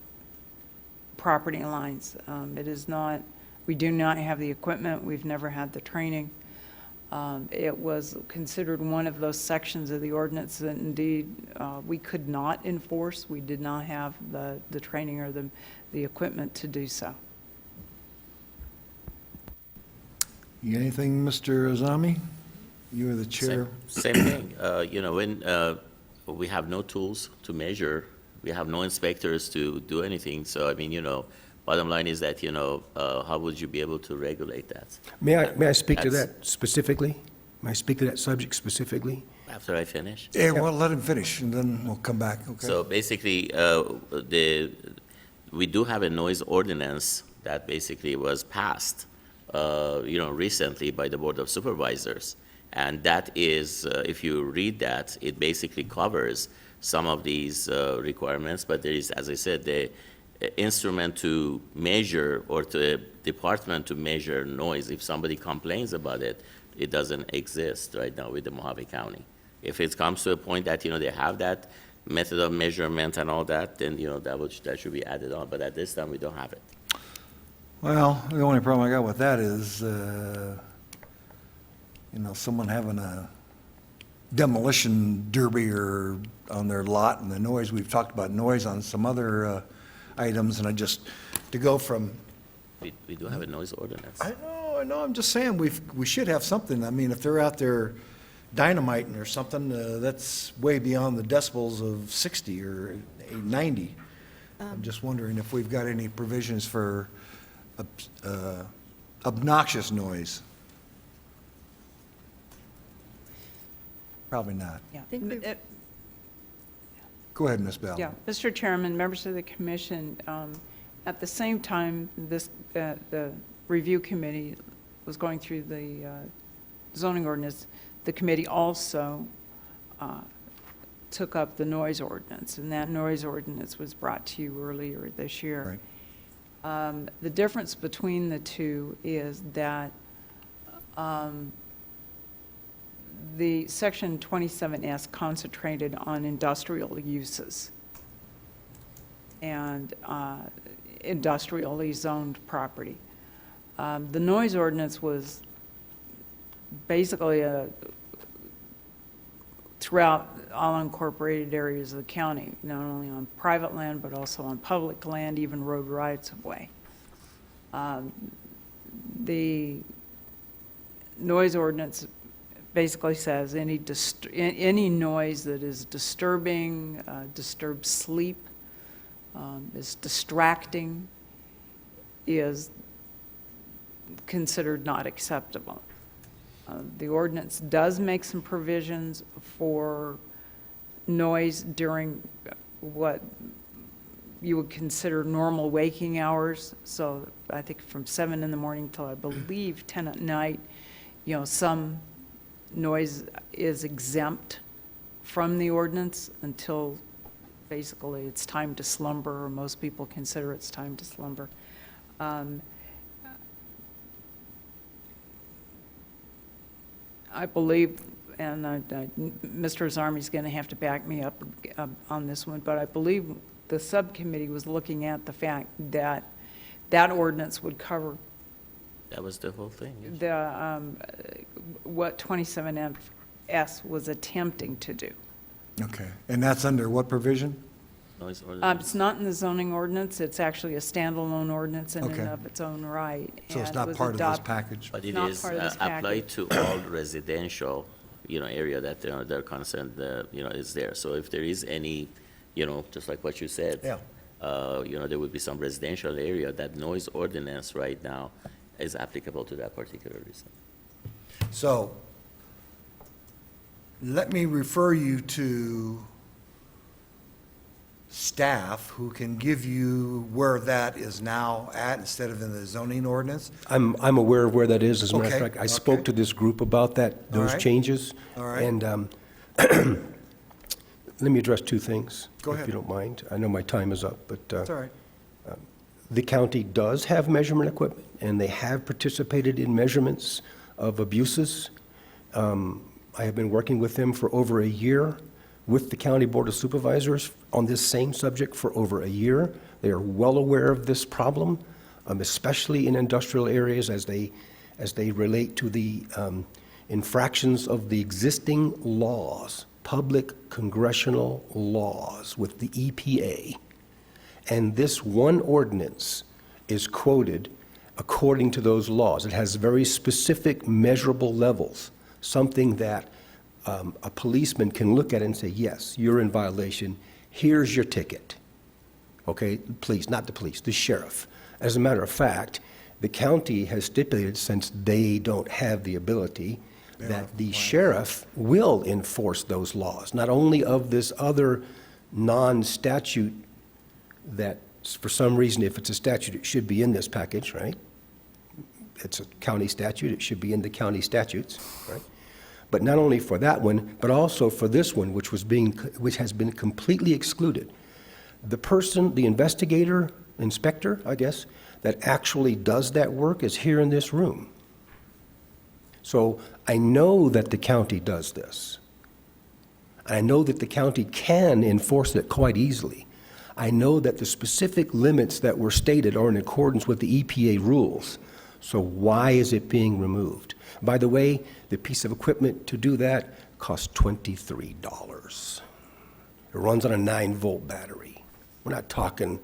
property lines. It is not, we do not have the equipment, we've never had the training. It was considered one of those sections of the ordinance that indeed we could not enforce. We did not have the training or the equipment to do so. You got anything, Mr. Azami? You are the chair. Same thing. When we have no tools to measure, we have no inspectors to do anything. So, I mean, bottom line is that, how would you be able to regulate that? May I speak to that specifically? May I speak to that subject specifically? After I finish? Yeah, well, let him finish, and then we'll come back, okay? So basically, we do have a noise ordinance that basically was passed, recently by the Board of Supervisors. And that is, if you read that, it basically covers some of these requirements, but there is, as I said, the instrument to measure or the department to measure noise. If somebody complains about it, it doesn't exist right now with the Mohave County. If it comes to a point that, they have that method of measurement and all that, then, that should be added on. But at this time, we don't have it. Well, the only problem I got with that is, someone having a demolition derby or on their lot and the noise. We've talked about noise on some other items, and to go from. We do have a noise ordinance. I know, I'm just saying, we should have something. I mean, if they're out there dynamiting or something, that's way beyond the decibels of 60 or 90. I'm just wondering if we've got any provisions for obnoxious noise. Probably not. Yeah. Go ahead, Ms. Bell. Yeah, Mr. Chairman, members of the commission, at the same time, the review committee was going through the zoning ordinance, the committee also took up the noise ordinance, and that noise ordinance was brought to you earlier this year. Right. The difference between the two is that the section 27S concentrated on industrial uses and industrially zoned property. The noise ordinance was basically throughout all unincorporated areas of the county, not only on private land, but also on public land, even road rights of way. The noise ordinance basically says any noise that is disturbing, disturbs sleep, is distracting, is considered not acceptable. The ordinance does make some provisions for noise during what you would consider normal waking hours. So I think from 7 in the morning till I believe 10 at night, some noise is exempt from the ordinance until basically it's time to slumber, or most people consider it's time to slumber. I believe, and Mr. Azami's going to have to back me up on this one, but I believe the subcommittee was looking at the fact that that ordinance would cover That was the whole thing. Yes. what 27S was attempting to do. Okay, and that's under what provision? Noise ordinance. It's not in the zoning ordinance, it's actually a standalone ordinance in Okay. and of its own right. So it's and not was part of this adopted- package? But it Not is part of this applied package. to all residential, area that they're concerned, is there. So if there is any, just like what you said. Yeah. There would be some residential area, that noise ordinance right now is applicable to that particular reason. So, let me refer you to staff who can give you where that is now at instead of in the zoning ordinance. I'm aware of where that is. As a matter of Okay, fact, I spoke okay. to this group about that, those right. changes. All right. And let me address two things. Go If ahead. you don't mind. I know my time is up, but That's all right. the county does have measurement equipment, and they have participated in measurements of abuses. I have been working with them for over a year, with the County Board of Supervisors on this same subject for over a year. They are well aware of this problem, especially in industrial areas as they relate to the infractions of the existing laws, public congressional laws with the EPA. And this one ordinance is quoted according to those laws. It has very specific measurable levels, something that a policeman can look at and say, yes, you're in violation, here's your ticket. Okay, please, not the police, the sheriff. As a matter of fact, the county has stipulated, since they don't have the ability, that the sheriff will enforce those laws, not only of this other non-statute that, for some reason, if it's a statute, it should be in this package, right? It's a county statute, it should be in the county statutes, right? But not only for that one, but also for this one, which has been completely excluded. The person, the investigator, inspector, I guess, that actually does that work is here in this room. So I know that the county does this. I know that the county can enforce it quite easily. I know that the specific limits that were stated are in accordance with the EPA rules. So why is it being removed? By the way, the piece of equipment to do that costs $23. It runs on a 9-volt battery. We're not talking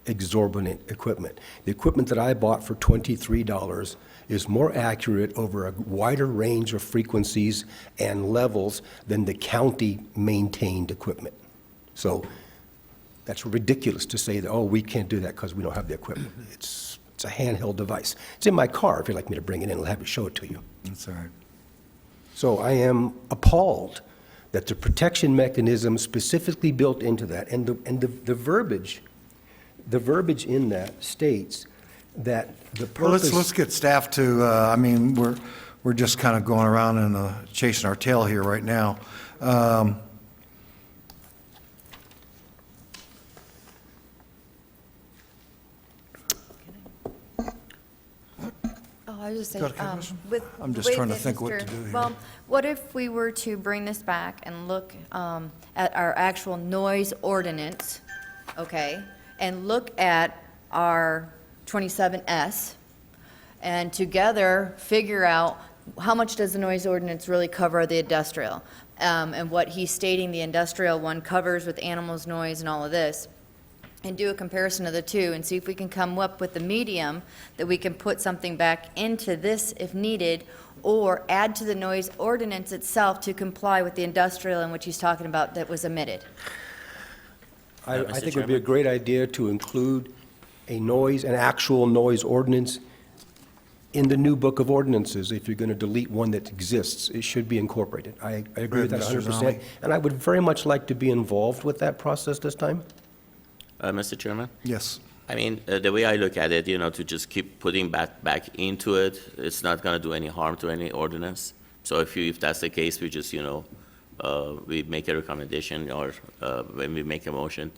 exorbitant equipment. The equipment that I bought for $23 is more accurate over a wider range of frequencies and levels than the county-maintained equipment. So that's ridiculous to say that, oh, we can't do that because we don't have the equipment. It's a handheld device. It's in my car. If you'd like me to bring it in, I'll have it show it to you. That's all right. So I am appalled that the protection mechanism specifically built into that, and the verbiage in that states that the Well, purpose... let's get staff to, we're just kind of going around and chasing our tail here right now. I was just Go saying, ahead, Commissioner. with I'm the just way trying to that think what Mr. to do here. Well, what if we were to bring this back and look at our actual noise ordinance, okay? And look at our 27S, and together figure out how much does the noise ordinance really cover the industrial? And what he's stating the industrial one covers with animals, noise, and all of this. And do a comparison of the two and see if we can come up with a medium that we can put something back into this if needed, or add to the noise ordinance itself to comply with the industrial in which he's talking about that was omitted. I think it would be a great idea to include an actual noise ordinance in the new book of ordinances. If you're going to delete one that exists, it should be incorporated. I agree with that Mr. 100%. Zani. And I would very much like to be involved with that process this time. Mr. Chairman? Yes. I mean, the way I look at it, to just keep putting back into it, it's not going to do any harm to any ordinance. So if that's the case, we just, we make a recommendation, or when we make a motion,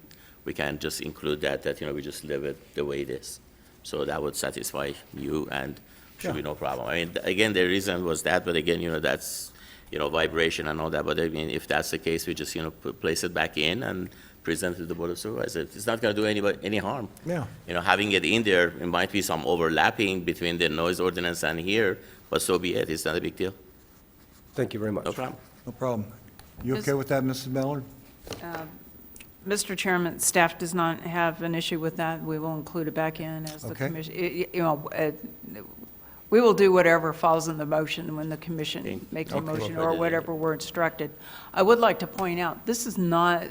we can just include that we just leave it the way it is. So that would satisfy you, and should be no problem. I mean, again, the reason was that, but again, that's, vibration and all that. But I mean, if that's the case, we just, place it back in and present it to the Board of Supervisors. It's not going to do anybody any harm. Yeah. Having it in there, it might be some overlapping between the noise ordinance and here, but so be it. It's not a big deal. Thank you very much. No problem. No problem. You okay with that, Mrs. Ballard? Mr. Chairman, staff does not have an issue with that. We will include it back in as the Okay. commission. We will do whatever falls in the motion when the commission makes a motion, or whatever we're instructed. I would like to point out, this is not,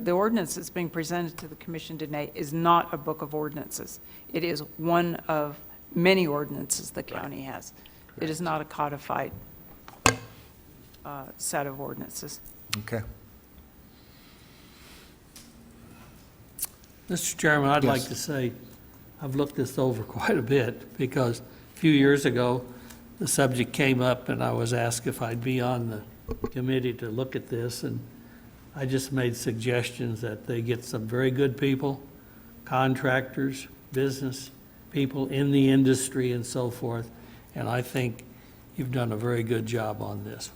the ordinance that's being presented to the commission today is not a book of ordinances. It is one of many ordinances the county has. It is not a codified. set of ordinances. Okay. Mr. Chairman, I'd like Yes. to say, I've looked this over quite a bit, because a few years ago, the subject came up, and I was asked if I'd be on the committee to look at this, and I just made suggestions that they get some very good people, contractors, business people in the industry and so forth, and I think you've done a very good job on this.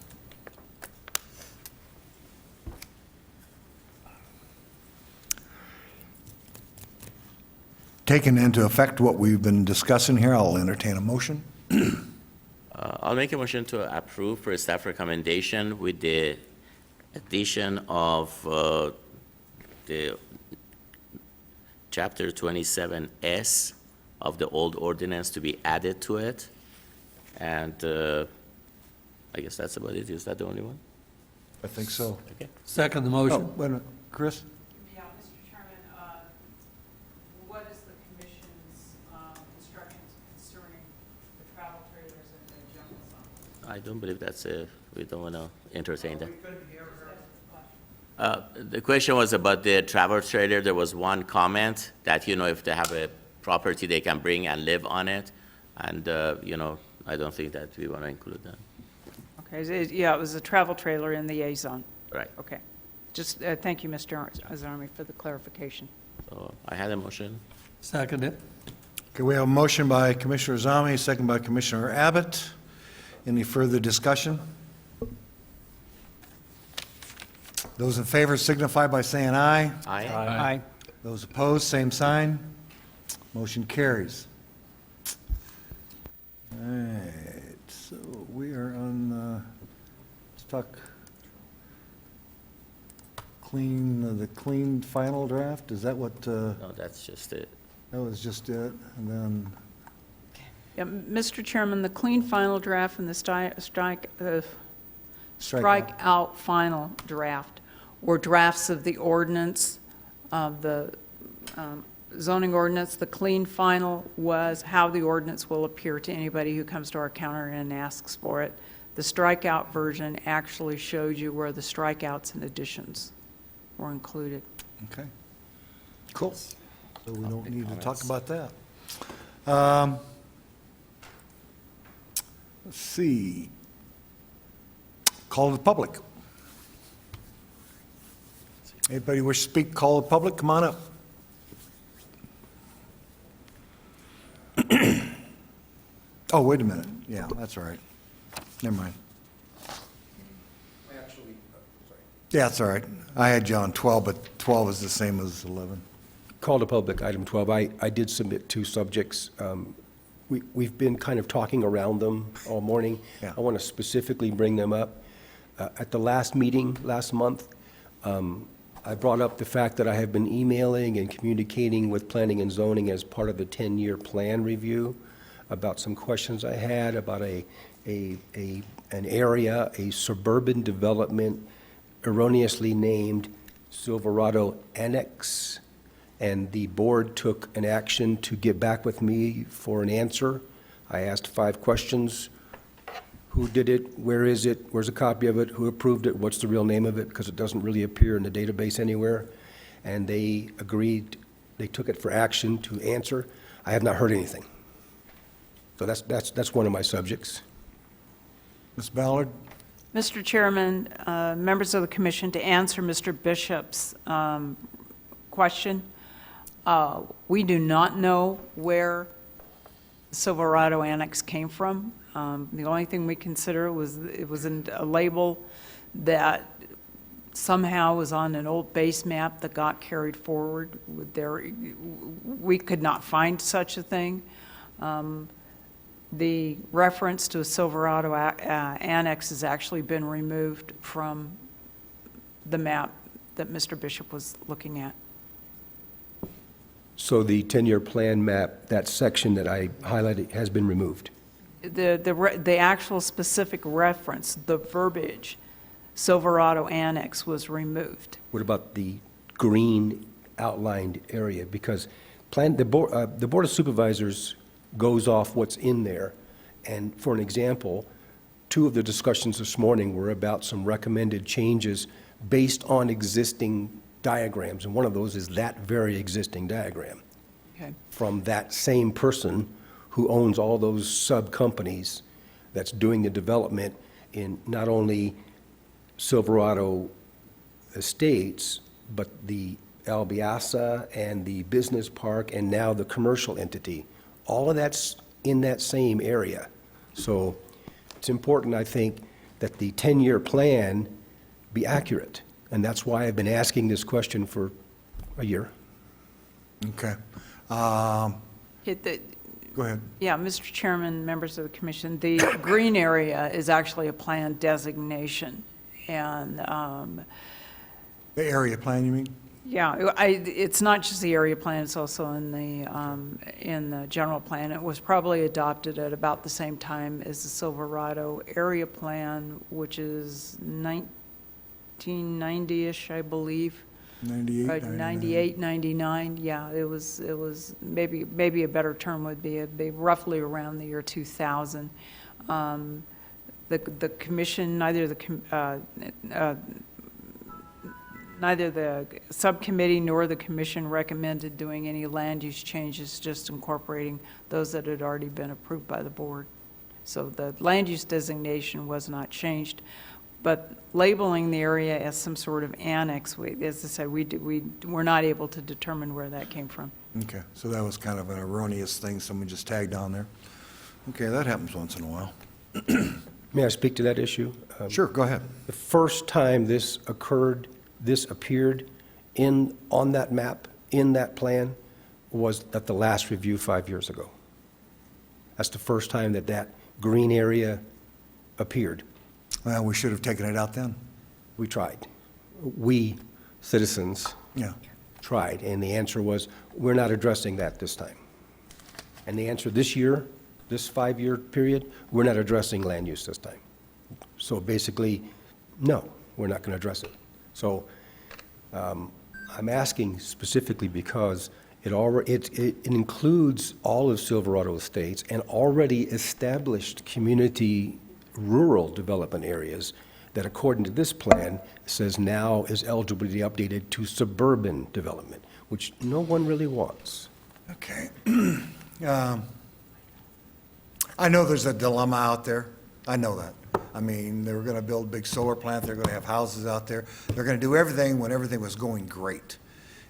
Taking into effect what we've been discussing here, I'll entertain a motion. I'll make a motion to approve for staff recommendation with the addition of the Chapter 27S of the old ordinance to be added to it. And I guess that's about it. Is that the only one? I think so. Okay. Second the Oh, motion. wait a minute, Chris? Yeah, Mr. Chairman, what is the commission's instructions concerning the travel trailers and the jungle zone? I don't believe that's we don't want to entertain that. The question was about the travel trailer. There was one comment that, if they have a property, they can bring and live on it. And, I don't think that we want to include that. Okay, yeah, it was a travel trailer in the A zone. Right. Okay. Just, thank you, Mr. Azarmi, for the clarification. So I had a motion. Second it. Okay, we have a motion by Commissioner Zami, second by Commissioner Abbott. Any further discussion? Those in favor signify by saying aye. Aye. Aye. Those opposed, same sign. Motion carries. All right, so we are on, let's talk the clean final draft? Is that what, No, that's just it. that was just it? And then, Yeah, Mr. Chairman, the clean final draft and the strike out final draft were drafts of the ordinance, the zoning ordinance. The clean final was how the ordinance will appear to anybody who comes to our counter and asks for it. The strikeout version actually showed you where the strikeouts and additions were included. okay. Cool. So we don't need to talk about that. Let's see. Call to the public. Anybody wish to speak, call the public, come on up. Oh, wait a minute. Yeah, that's all right. Never mind. Yeah, that's all right. I had you on 12, but 12 is the same as 11. Call to public, item 12. I did submit two subjects. We've been kind of talking around them all morning. Yeah. I want to specifically bring them up. At the last meeting, last month, I brought up the fact that I have been emailing and communicating with planning and zoning as part of the 10-year plan review about some questions I had about an area, a suburban development erroneously named Silverado Annex, and the board took an action to get back with me for an answer. I asked 5 questions. Who did it? Where is it? Where's a copy of it? Who approved it? What's the real name of it? Because it doesn't really appear in the database anywhere. And they agreed, they took it for action to answer. I have not heard anything. So that's one of my subjects. Ms. Ballard? Mr. Chairman, members of the commission, to answer Mr. Bishop's question, we do not know where Silverado Annex came from. The only thing we consider was it was a label that somehow was on an old base map that got carried forward. We could not find such a thing. The reference to a Silverado Annex has actually been removed from the map that Mr. Bishop was looking at. So the 10-year plan map, that section that I highlighted, has been removed? The actual specific reference, the verbiage, Silverado Annex, was removed. What about the green outlined area? Because the Board of Supervisors goes off what's in there. And for an example, two of the discussions this morning were about some recommended changes based on existing diagrams, and one of those is that very existing diagram Okay. from that same person who owns all those sub-companies that's doing the development in not only Silverado Estates, but the Albiasa and the business park and now the commercial entity. All of that's in that same area. So it's important, I think, that the 10-year plan be accurate. And that's why I've been asking this question for a year. Okay. Go ahead. Yeah, Mr. Chairman, members of the commission, the green area is actually a planned designation. And, The area plan, you mean? yeah, it's not just the area plan, it's also in the general plan. It was probably adopted at about the same time as the Silverado area plan, which is 1990-ish, I believe. 98, 98, 99, yeah, it was, maybe a better term would be, it'd be roughly around the year 2000. The commission, neither the subcommittee nor the commission recommended doing any land use changes, just incorporating those that had already been approved by the board. So the land use designation was not changed. But labeling the area as some sort of annex, as I said, we're not able to determine where that came from. Okay, so that was kind of an erroneous thing someone just tagged on there. Okay, that happens once in a while. May I speak to that issue? Sure, go ahead. The first time this occurred, this appeared on that map, in that plan, was at the last review 5 years ago. That's the first time that green area appeared. Well, we should have taken it out then. We tried. We, citizens, Yeah. tried, and the answer was, we're not addressing that this time. And the answer this year, this 5-year period, we're not addressing land use this time. So basically, no, we're not going to address it. So I'm asking specifically because it includes all of Silverado Estates and already established community rural development areas that, according to this plan, says now is eligible to be updated to suburban development, which no one really wants. Okay. I know there's a dilemma out there. I know that. I mean, they were going to build a big solar plant. They're going to have houses out there. They're going to do everything when everything was going great.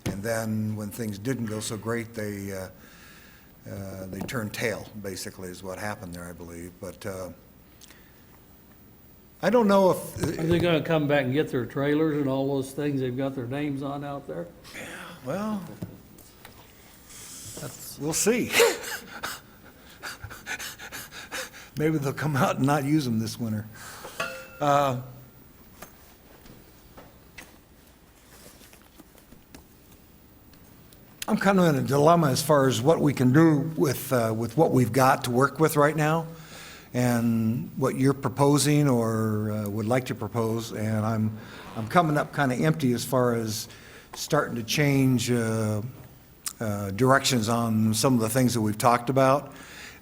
And then when things didn't go so great, they turned tail, basically, is what happened there, I believe. But I don't know if... Are they going to come back and get their trailers and all those things they've got their names on out there? Well, we'll see. Maybe they'll come out and not use them this winter. I'm kind of in a dilemma as far as what we can do with what we've got to work with right now, and what you're proposing or would like to propose. And I'm coming up kind of empty as far as starting to change directions on some of the things that we've talked about.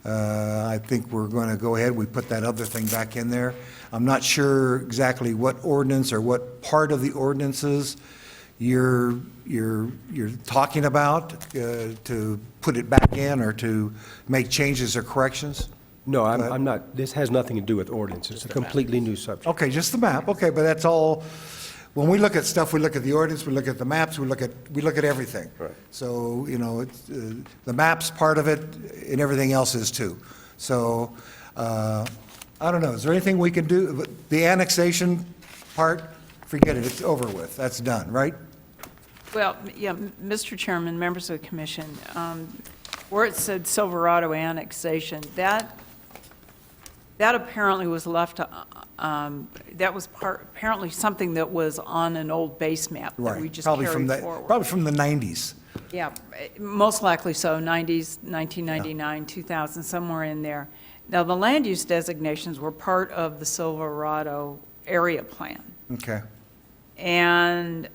I think we're going to go ahead, we put that other thing back in there. I'm not sure exactly what ordinance or what part of the ordinances you're talking about to put it back in or to make changes or corrections. No, I'm not, this has nothing to do with ordinance. It's a completely new subject. Okay, just the map, okay, but that's all, when we look at stuff, we look at the ordinance, we look at the maps, we look at everything. Right. So, you know, it's, the map's part of it, and everything else is too. So, I don't know, is there anything we can do? The annexation part, forget it, it's over with, that's done, right? Well, yeah, Mr. Chairman, members of the commission, where it said Silverado annexation, that apparently was left, that was apparently something that was on an old base map that we just carried forward. Probably from the 90s. Yeah, most likely so, 90s, 1999, 2000, somewhere in there. Now, the land use designations were part of the Silverado area plan. Okay. And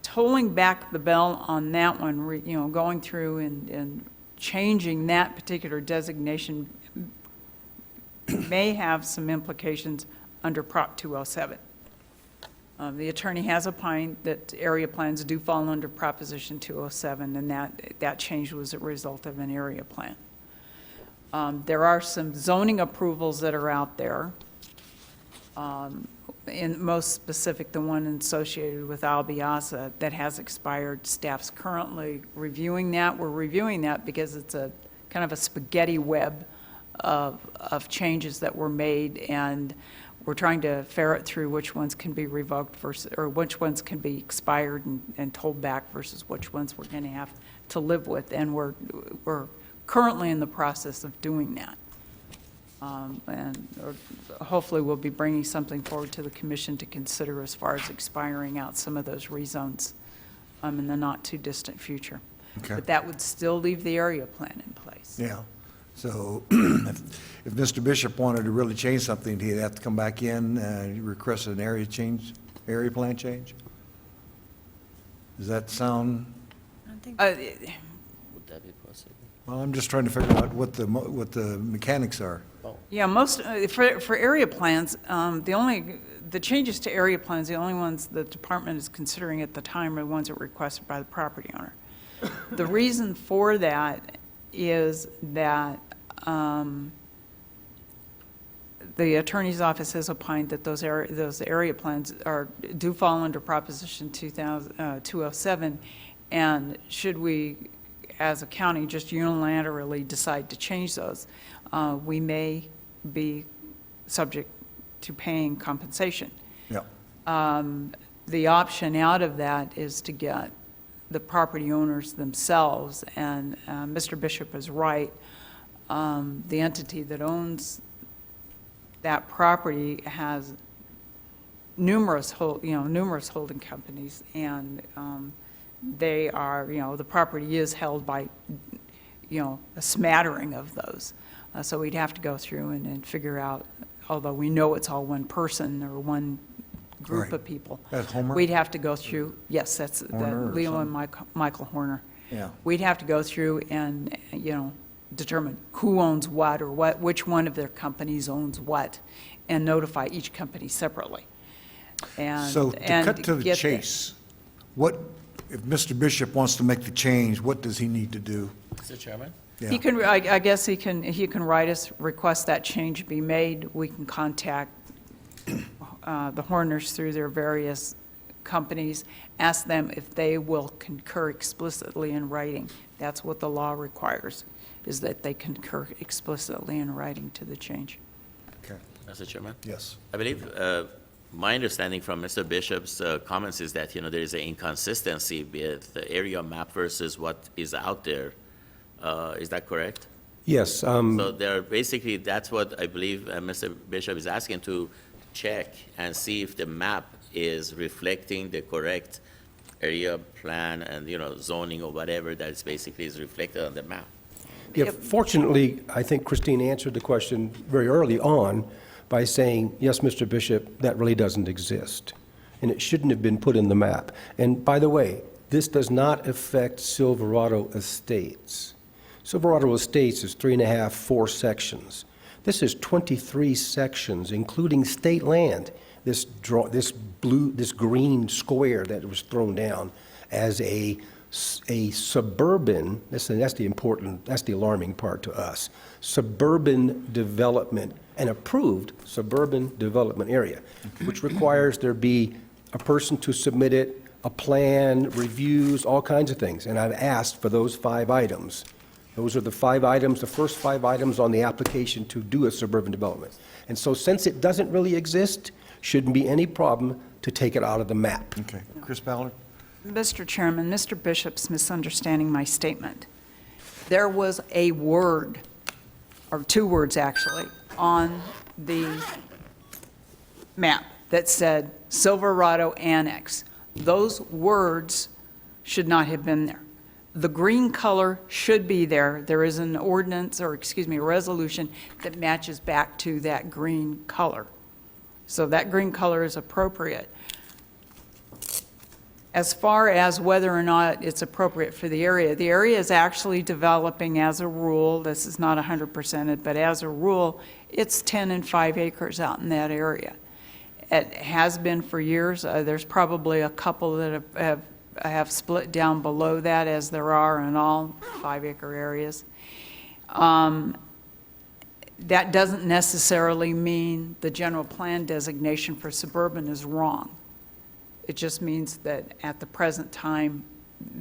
tolling back the bell on that one, going through and changing that particular designation may have some implications under Prop 207. The attorney has opined that area plans do fall under Proposition 207, and that change was a result of an area plan. There are some zoning approvals that are out there. In most specific, the one associated with Albiaza that has expired. Staff's currently reviewing that. We're reviewing that because it's a kind of a spaghetti web of changes that were made, and we're trying to ferret through which ones can be revoked versus, or which ones can be expired and told back versus which ones we're going to have to live with, and we're currently in the process of doing that. Hopefully we'll be bringing something forward to the commission to consider as far as expiring out some of those rezones in the not-too-distant future. Okay. But that would still leave the area plan in place. Yeah. So if Mr. Bishop wanted to really change something, he'd have to come back in and request an area plan change? Does that sound? Would that be possible? Well, I'm just trying to figure out what the mechanics are. Yeah, most, for area plans, the changes to area plans, the only ones the department is considering at the time are the ones that were requested by the property owner. The reason for that is that the attorney's office has opined that those area plans do fall under Proposition 207, and should we, as a county, just unilaterally decide to change those, we may be subject to paying compensation. Yeah. The option out of that is to get the property owners themselves, and Mr. Bishop is right. The entity that owns that property has numerous holding companies, and they are, the property is held by, a smattering of those. So we'd have to go through and figure out, although we know it's all one person or one group Right. of people. That's Homer? We'd have to go through, yes, that's Horner or Leo and something? Michael Horner. Yeah. We'd have to go through and, determine who owns what, or which one of their companies owns what, and notify each company separately. And So to cut to the get chase, what, if Mr. Bishop wants to make the change, what does he need to do? Mr. Chairman? He can, I guess he can write us, request that change be made. We can contact the Horners through their various companies, ask them if they will concur explicitly in writing. That's what the law requires, is that they concur explicitly in writing to the change. Okay. Mr. Chairman? Yes. I believe my understanding from Mr. Bishop's comments is that, there is an inconsistency with the area map versus what is out there. Is that correct? Yes. So basically, that's what I believe Mr. Bishop is asking, to check and see if the map is reflecting the correct area plan and, zoning or whatever that is basically is reflected on the map. Yeah, fortunately, I think Christine answered the question very early on by saying, yes, Mr. Bishop, that really doesn't exist, and it shouldn't have been put in the map. And by the way, this does not affect Silverado Estates. Silverado Estates is 3.5, 4 sections. This is 23 sections, including state land. This green square that was thrown down as a suburban, that's the alarming part to us, suburban development, an approved suburban development area, which requires there be a person to submit it, a plan, reviews, all kinds of things. And I've asked for those 5 items. Those are the 5 items, the first 5 items on the application to do a suburban development. And so since it doesn't really exist, shouldn't be any problem to take it out of the map. Okay. Chris Ballard? Mr. Chairman, Mr. Bishop's misunderstanding my statement. There was a word, or 2 words actually, on the map that said Silverado Annex. Those words should not have been there. The green color should be there. There is an ordinance, or excuse me, a resolution that matches back to that green color. So that green color is appropriate. As far as whether or not it's appropriate for the area is actually developing as a rule. This is not 100%, but as a rule, it's 10 and 5 acres out in that area. It has been for years. There's probably a couple that have split down below that, as there are in all 5-acre areas. That doesn't necessarily mean the general plan designation for suburban is wrong. It just means that at the present time,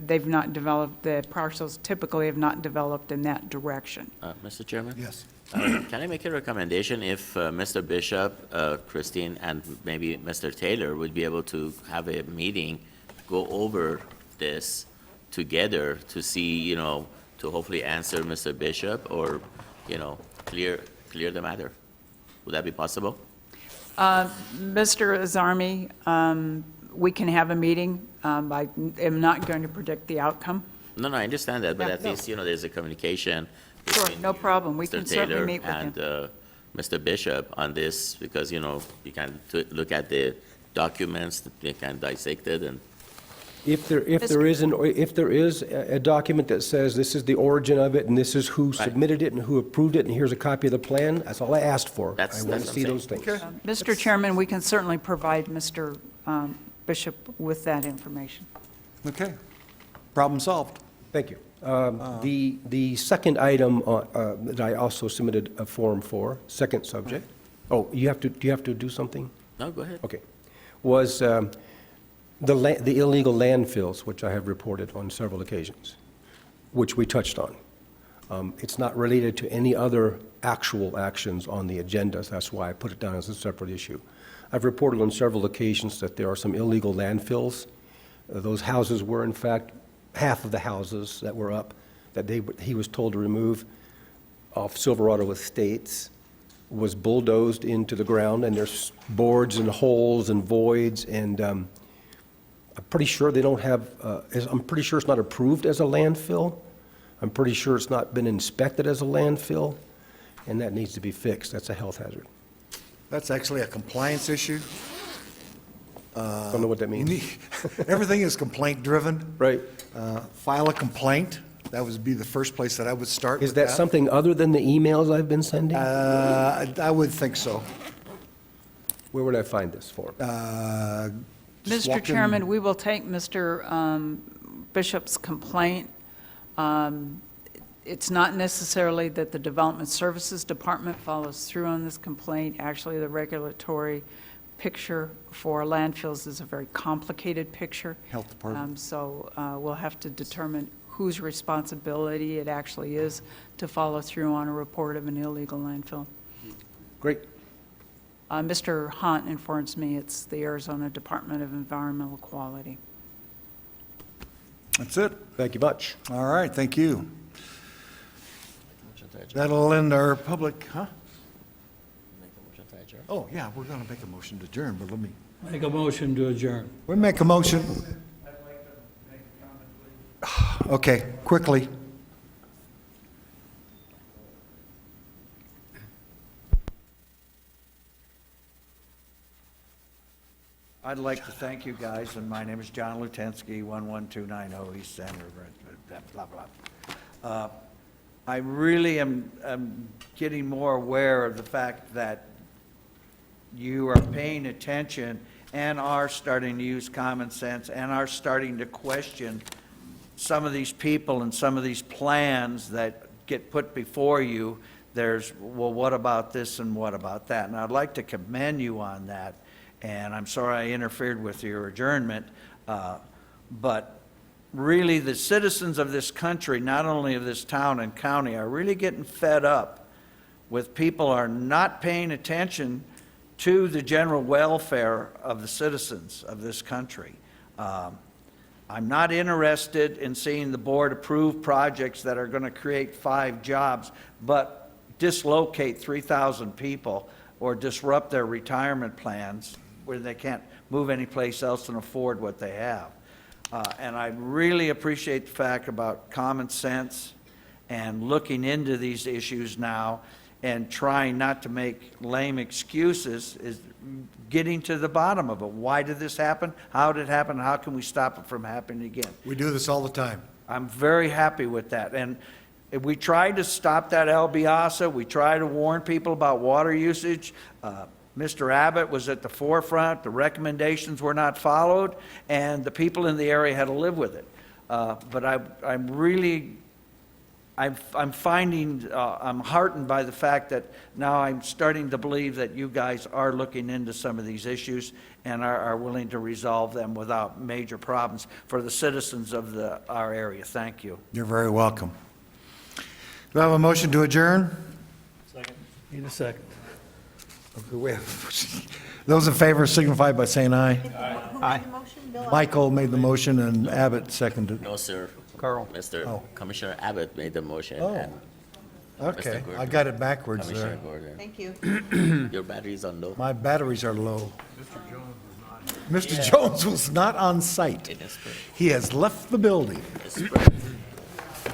they've not developed, the parcels typically have not developed in that direction. Mr. Chairman? Yes. Can I make a recommendation if Mr. Bishop, Christine, and maybe Mr. Taylor would be able to have a meeting, go over this together to see, you know, to hopefully answer Mr. Bishop or, you know, clear the matter? Would that be possible? Mr. Azarmi, we can have a meeting. I am not going to predict the outcome. No, I understand that, but Yeah, at no. least, you know, there's a communication Sure, between no problem. We Mr. can certainly Taylor meet with and him. Mr. Bishop on this, because, you know, you can look at the documents, you can dissect it, and If there is a document that says this is the origin of it, and this is who submitted it and who approved it, and here's a copy of the plan, that's all I asked for. I want that's to what see I'm those things. Mr. Chairman, we can certainly provide Mr. Bishop with that information. Okay. Problem solved. Thank you. The second item that I also submitted a form for, second subject. Oh, do you have to do something? no, go ahead. Okay. Was the illegal landfills, which I have reported on several occasions, which we touched on. It's not related to any other actual actions on the agenda, so that's why I put it down as a separate issue. I've reported on several occasions that there are some illegal landfills. Those houses were, in fact, half of the houses that were up that he was told to remove off Silverado Estates was bulldozed into the ground, and there's boards and holes and voids, and I'm pretty sure they don't have, I'm pretty sure it's not approved as a landfill. I'm pretty sure it's not been inspected as a landfill, and that needs to be fixed. That's a health hazard. That's actually a compliance issue. Don't know what that means. Everything is complaint-driven. Right. File a complaint. That would be the first place that I would start Is with that something other than the emails I've been sending? I would think so. Where would I find this form? Just walk Mr. in- Chairman, we will take Mr. Bishop's complaint. It's not necessarily that the Development Services Department follows through on this complaint. Actually, the regulatory picture for landfills is a very complicated picture. Health Department. So we'll have to determine whose responsibility it actually is to follow through on a report of an illegal landfill. Great. Mr. Hunt informs me it's the Arizona Department of Environmental Quality. That's it. Thank you much. All right, thank you. That'll end our public, huh? Oh, yeah, we're going to make a motion to adjourn, but let me, Make a motion to adjourn. we make a motion. Okay, quickly. I'd like to thank you guys, and my name is John Lutensky, 11290 East Center, blah, blah, blah. I really am getting more aware of the fact that you are paying attention and are starting to use common sense and are starting to question some of these people and some of these plans that get put before you. There's, well, what about this and what about that? And I'd like to commend you on that. And I'm sorry I interfered with your adjournment, but really the citizens of this country, not only of this town and county, are really getting fed up with people are not paying attention to the general welfare of the citizens of this country. I'm not interested in seeing the board approve projects that are going to create 5 jobs, but dislocate 3,000 people or disrupt their retirement plans where they can't move anyplace else and afford what they have. And I really appreciate the fact about common sense and looking into these issues now and trying not to make lame excuses is getting to the bottom of it. Why did this happen? How did it happen? How can we stop it from happening again? We do this all the time. I'm very happy with that. And we tried to stop that Albiasa. We tried to warn people about water usage. Mr. Abbott was at the forefront. The recommendations were not followed, and the people in the area had to live with it. But I'm finding, I'm heartened by the fact that now I'm starting to believe that you guys are looking into some of these issues and are willing to resolve them without major problems for the citizens of our area. Thank you. You're very welcome. Do I have a motion to adjourn? Need a second. Those in favor signify by saying aye. Aye. Michael made the motion and Abbott seconded. No, sir. Carl. Mr. Oh. Commissioner Abbott made the motion. Oh. And Okay, Mr. Gordon. I got it backwards Commissioner there. Gordon. Thank you. Your battery's on low. My batteries are low. Mr. Jones was not on site. It is spread. He has left the building. It's spread.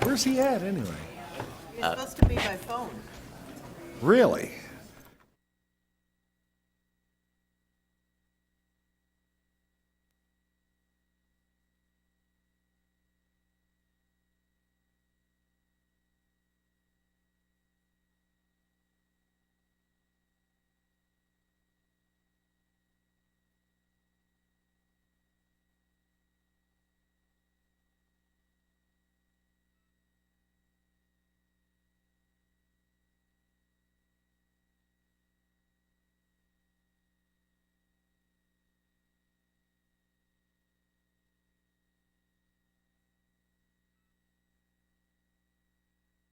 Where's he at, anyway? You're supposed to be by phone. Really?